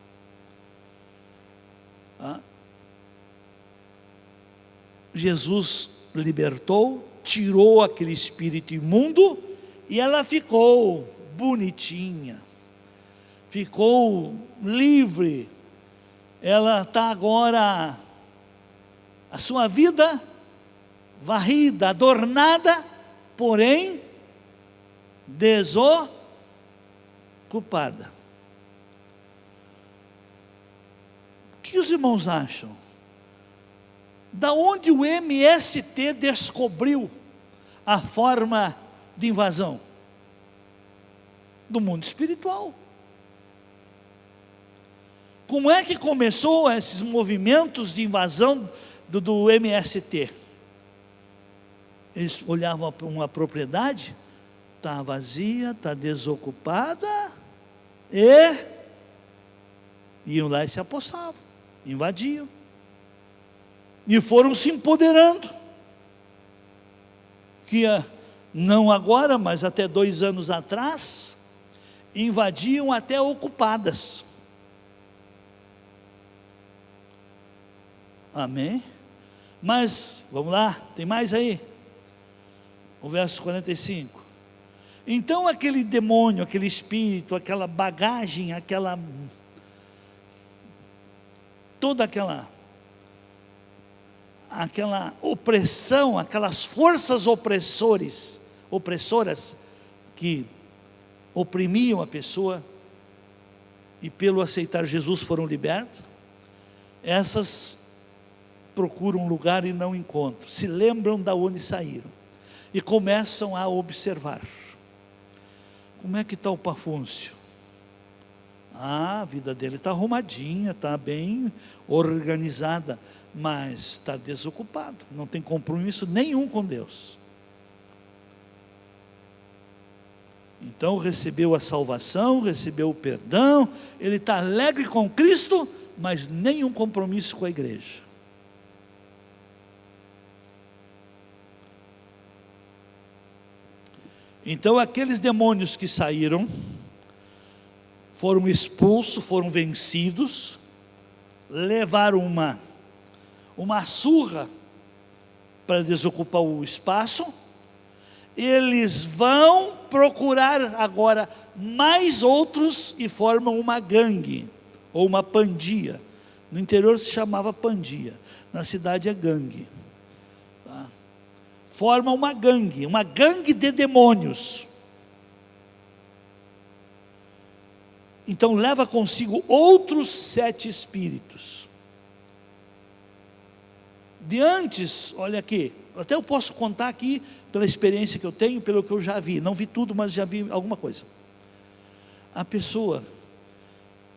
Jesus libertou, tirou aquele espírito imundo, e ela ficou bonitinha, ficou livre. Ela está agora, a sua vida varrida, adornada, porém desocupada. O que os irmãos acham? Da onde o MST descobriu a forma de invasão? Do mundo espiritual. Como é que começou esses movimentos de invasão do MST? Eles olhavam para uma propriedade, está vazia, está desocupada, e iam lá e se apossavam, invadiam, e foram se empoderando, que não agora, mas até 2 anos atrás, invadiam até ocupadas. Amém? Mas, vamos lá, tem mais aí, o verso 45. Então aquele demônio, aquele espírito, aquela bagagem, toda aquela opressão, aquelas forças opressoras que oprimiam a pessoa, e pelo aceitar Jesus foram libertos, essas procuram um lugar e não encontram, se lembram de onde saíram, e começam a observar. Como é que está o Pafúncio? A vida dele está arrumadinha, está bem organizada, mas está desocupado, não tem compromisso nenhum com Deus. Então recebeu a salvação, recebeu o perdão, ele está alegre com Cristo, mas nenhum compromisso com a igreja. Então aqueles demônios que saíram, foram expulsos, foram vencidos, levaram uma surra para desocupar o espaço. Eles vão procurar agora mais outros e formam uma gangue, ou uma pandilha, No interior se chamava pandia, na cidade é gangue. Tá? Forma uma gangue de demônios. Então leva consigo outros 7 espíritos. De antes, olha aqui, até eu posso contar aqui, pela experiência que eu tenho, pelo que eu já vi, não vi tudo, mas já vi alguma coisa. A pessoa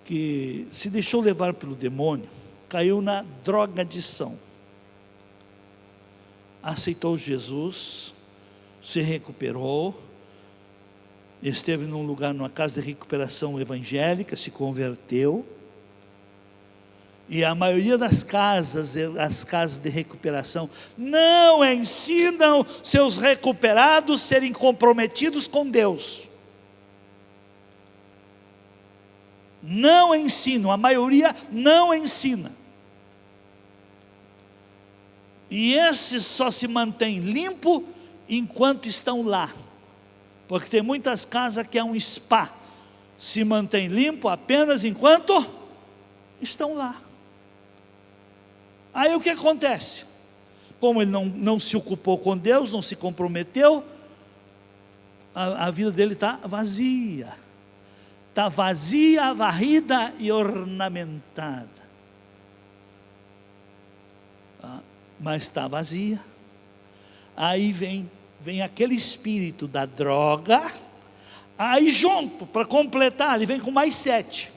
que se deixou levar pelo demônio, caiu na drogadição, aceitou Jesus, se recuperou, esteve num lugar, numa casa de recuperação evangélica, se converteu, e a maioria das casas, as casas de recuperação, não ensinam seus recuperados a serem comprometidos com Deus. Não ensinam, a maioria não ensina. E esses só se mantêm limpo enquanto estão lá. Porque tem muitas casas que é um spa, se mantém limpo apenas enquanto estão lá. Aí o que acontece? Como ele não se ocupou com Deus, não se comprometeu, a vida dele está vazia. Está vazia, varrida e ornamentada. Mas está vazia. Aí vem aquele espírito da droga, aí junto, para completar, ele vem com mais 7.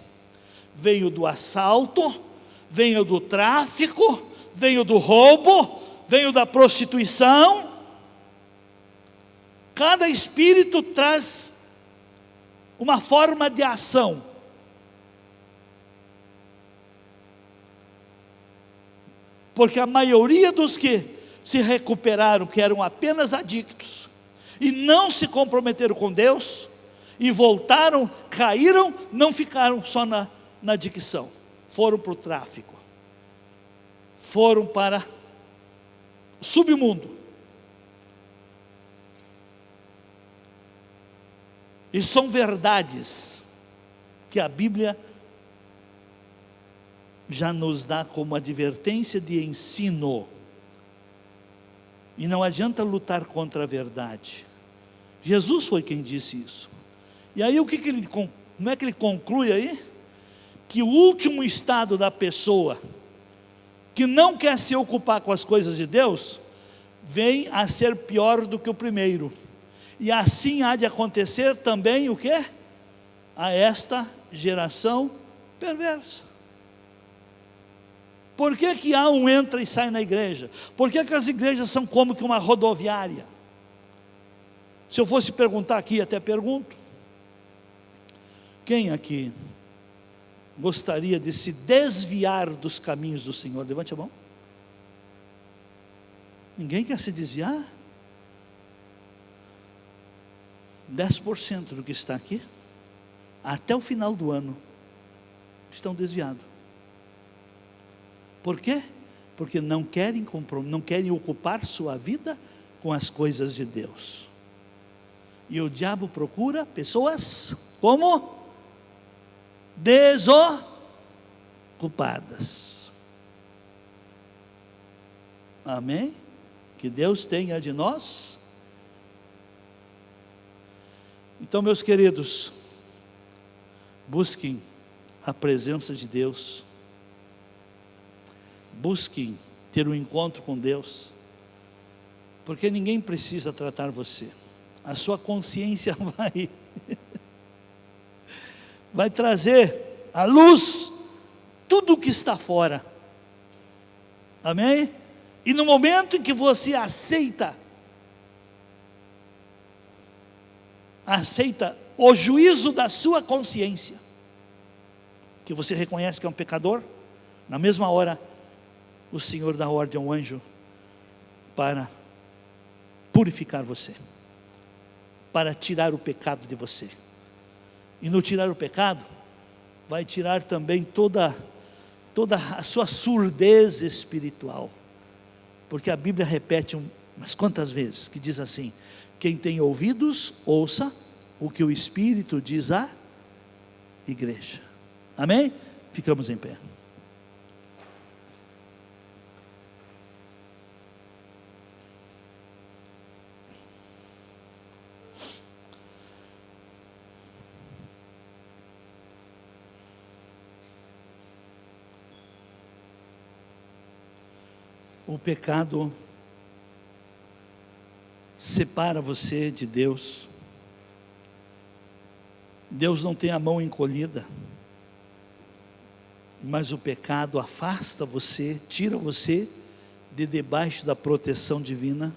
Veio do assalto, veio do tráfico, veio do roubo, veio da prostituição. Cada espírito traz uma forma de ação. Porque a maioria dos que se recuperaram, que eram apenas adictos, e não se comprometeram com Deus, e voltaram, caíram, não ficaram só na adicção, foram para o tráfico, foram para o submundo. E são verdades que a Bíblia já nos dá como advertência de ensino. E não adianta lutar contra a verdade. Jesus foi quem disse isso. E aí como é que ele conclui aí? Que o último estado da pessoa que não quer se ocupar com as coisas de Deus, vem a ser pior do que o primeiro. E assim há de acontecer também o quê? A esta geração perversa. Por que há um entra e sai na igreja? Por que as igrejas são como que uma rodoviária? Se eu fosse perguntar aqui, até pergunto, quem aqui gostaria de se desviar dos caminhos do Senhor? Levante a mão. Ninguém quer se desviar? 10% do que está aqui, até o final do ano, estão desviados. Por quê? Porque não querem ocupar sua vida com as coisas de Deus. E o diabo procura pessoas como desocupadas. Amém? Que Deus tenha de nós. Então, meus queridos, busquem a presença de Deus, busquem ter um encontro com Deus, porque ninguém precisa tratar você, a sua consciência vai trazer à luz tudo o que está fora, amém? E no momento em que você aceita o juízo da sua consciência, que você reconhece que é um pecador, na mesma hora, o Senhor dá ordem ao anjo para purificar você, para tirar o pecado de você. E no tirar o pecado, vai tirar também toda a sua surdez espiritual, porque a Bíblia repete umas quantas vezes, que diz assim: quem tem ouvidos, ouça o que o Espírito diz à igreja. Amém? Ficamos em pé. O pecado separa você de Deus. Deus não tem a mão encolhida, mas o pecado afasta você, tira você de debaixo da proteção divina.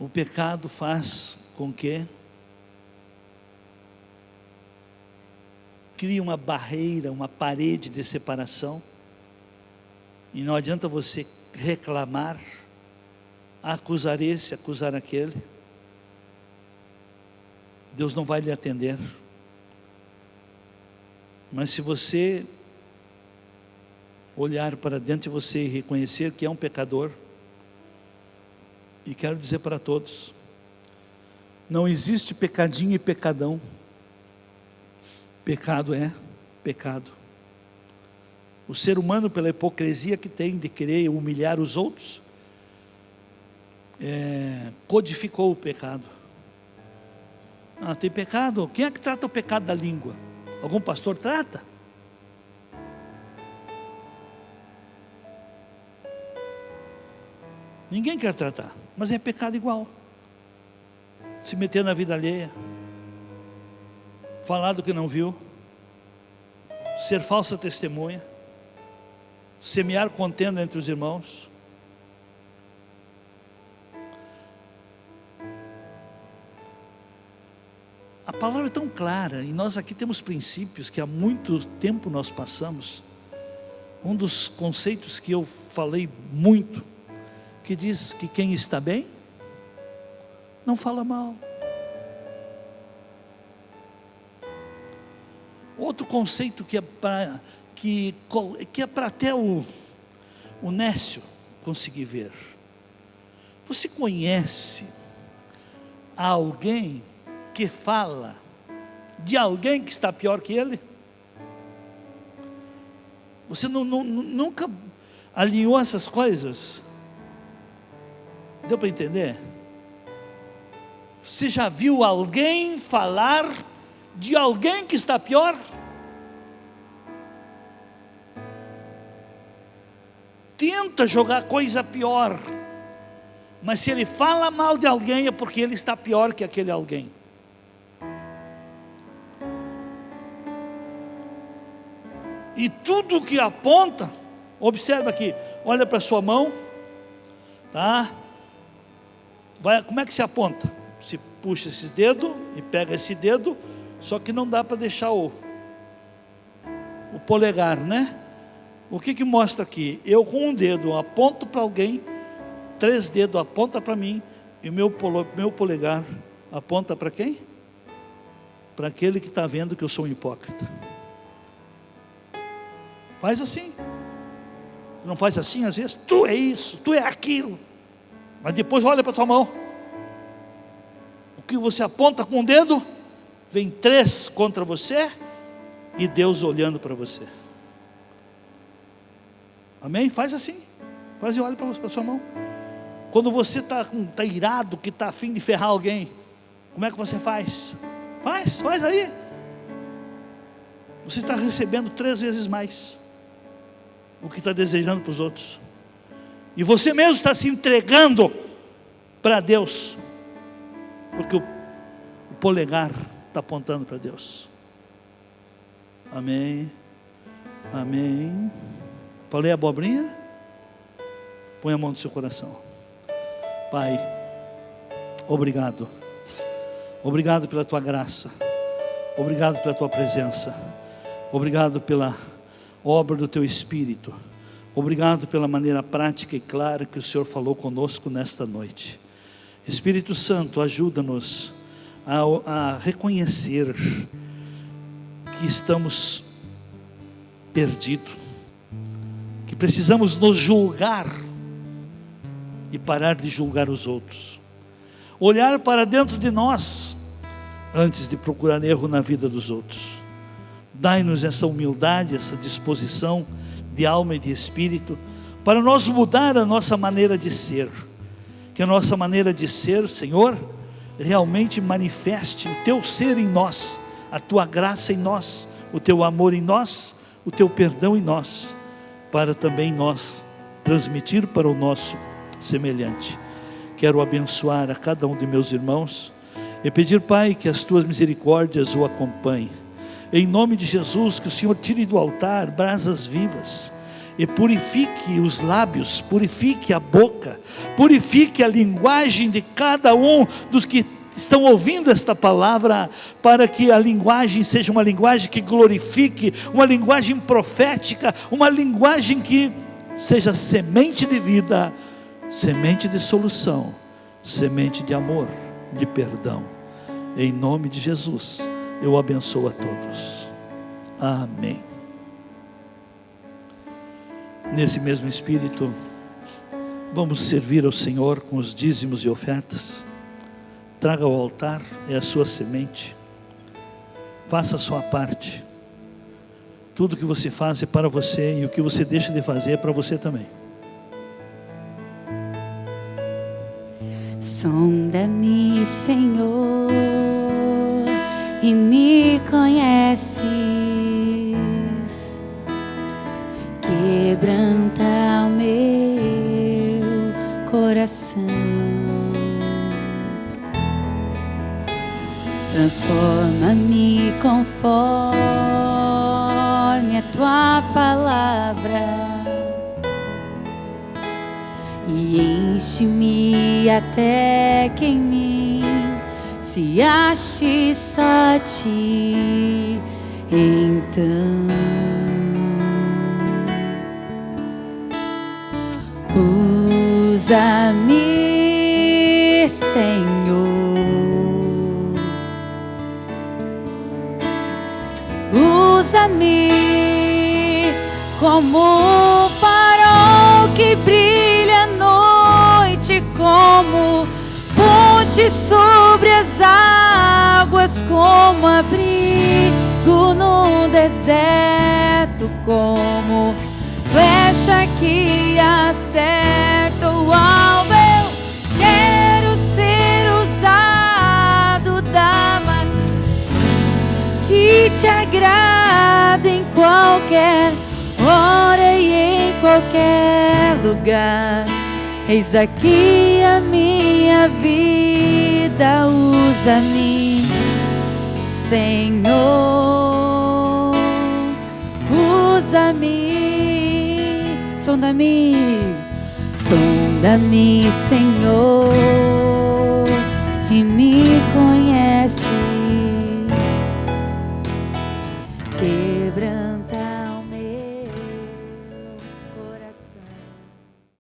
O pecado faz com que crie uma barreira, uma parede de separação, e não adianta você reclamar, acusar esse, acusar aquele. Deus não vai lhe atender. Mas se você olhar para dentro de você e reconhecer que é um pecador, e quero dizer para todos, não existe pecadinho e pecadão. Pecado é pecado. O ser humano, pela hipocrisia que tem de querer humilhar os outros, codificou o pecado. Tem pecado. Quem é que trata o pecado da língua? Algum pastor trata? Ninguém quer tratar, mas é pecado igual. Se meter na vida alheia, falar do que não viu, ser falsa testemunha, semear contenda entre os irmãos. A palavra é tão clara, e nós aqui temos princípios que há muito tempo nós passamos. Um dos conceitos que eu falei muito, que diz que quem está bem, não fala mal. Outro conceito que é para até o nécio conseguir ver. Você conhece alguém que fala de alguém que está pior que ele? Você nunca alinhou essas coisas? Deu para entender? Você já viu alguém falar de alguém que está pior? Tenta jogar coisa pior, mas se ele fala mal de alguém é porque ele está pior que aquele alguém. E tudo que aponta, observa aqui, olha para a sua mão, tá? Como é que se aponta? Se puxa esse dedo e pega esse dedo, só que não dá para deixar o polegar, né? O que mostra aqui? Eu com um dedo aponto para alguém, 3 dedos aponta para mim, e o meu polegar aponta para quem? Para aquele que está vendo que eu sou um hipócrita. Faz assim. Não faz assim às vezes? Tu é isso, tu é aquilo. Mas depois olha para a tua mão. O que você aponta com o dedo, vem 3 contra você, e Deus olhando para você. Amém? Faz assim. Faz e olha para a sua mão. Quando você está irado, que está a fim de ferrar alguém, como é que você faz? Faz aí. Você está recebendo 3 vezes mais o que está desejando para os outros, e você mesmo está se entregando para Deus, porque o polegar está apontando para Deus. Amém, amém. Falei abobrinha? Põe a mão no seu coração. Pai, obrigado pela tua graça, obrigado pela tua presença, obrigado pela obra do teu Espírito, obrigado pela maneira prática e clara que o Senhor falou conosco nesta noite. Espírito Santo, ajuda-nos a reconhecer que estamos perdidos, que precisamos nos julgar e parar de julgar os outros, olhar para dentro de nós antes de procurar erro na vida dos outros. Dai-nos essa humildade, essa disposição de alma e de espírito, para nós mudar a nossa maneira de ser. Que a nossa maneira de ser, Senhor, realmente manifeste o teu ser em nós, a tua graça em nós, o teu amor em nós, o teu perdão em nós, para também nós transmitir para o nosso semelhante. Quero abençoar a cada um de meus irmãos e pedir, Pai, que as tuas misericórdias o acompanhem. Em nome de Jesus, que o Senhor tire do altar brasas vivas e purifique os lábios, purifique a boca, purifique a linguagem de cada um dos que estão ouvindo esta palavra, para que a linguagem seja uma linguagem que glorifique, uma linguagem profética, uma linguagem que seja semente de vida, semente de solução, semente de amor, de perdão. Em nome de Jesus, eu abençoo a todos. Amém. Nesse mesmo espírito, vamos servir ao Senhor com os dízimos e ofertas. Traga ao altar, é a sua semente. Faça a sua parte. Tudo que você faz é para você, e o que você deixa de fazer é para você também. Sonda-me, Senhor, e me conheces. Quebranta o meu coração. Transforma-me conforme a tua palavra. E enche-me até que em mim se ache só ti. Então usa-me, Senhor, usa-me como farol que brilha à noite, como ponte sobre as águas, como abrigo no deserto, como flecha que acerta o alvo. Eu quero ser usado da maneira que te agrada, em qualquer hora e em qualquer lugar. Eis aqui a minha vida, usa-me, Senhor, usa-me, sonda-me, sonda-me, Senhor, e me conhece.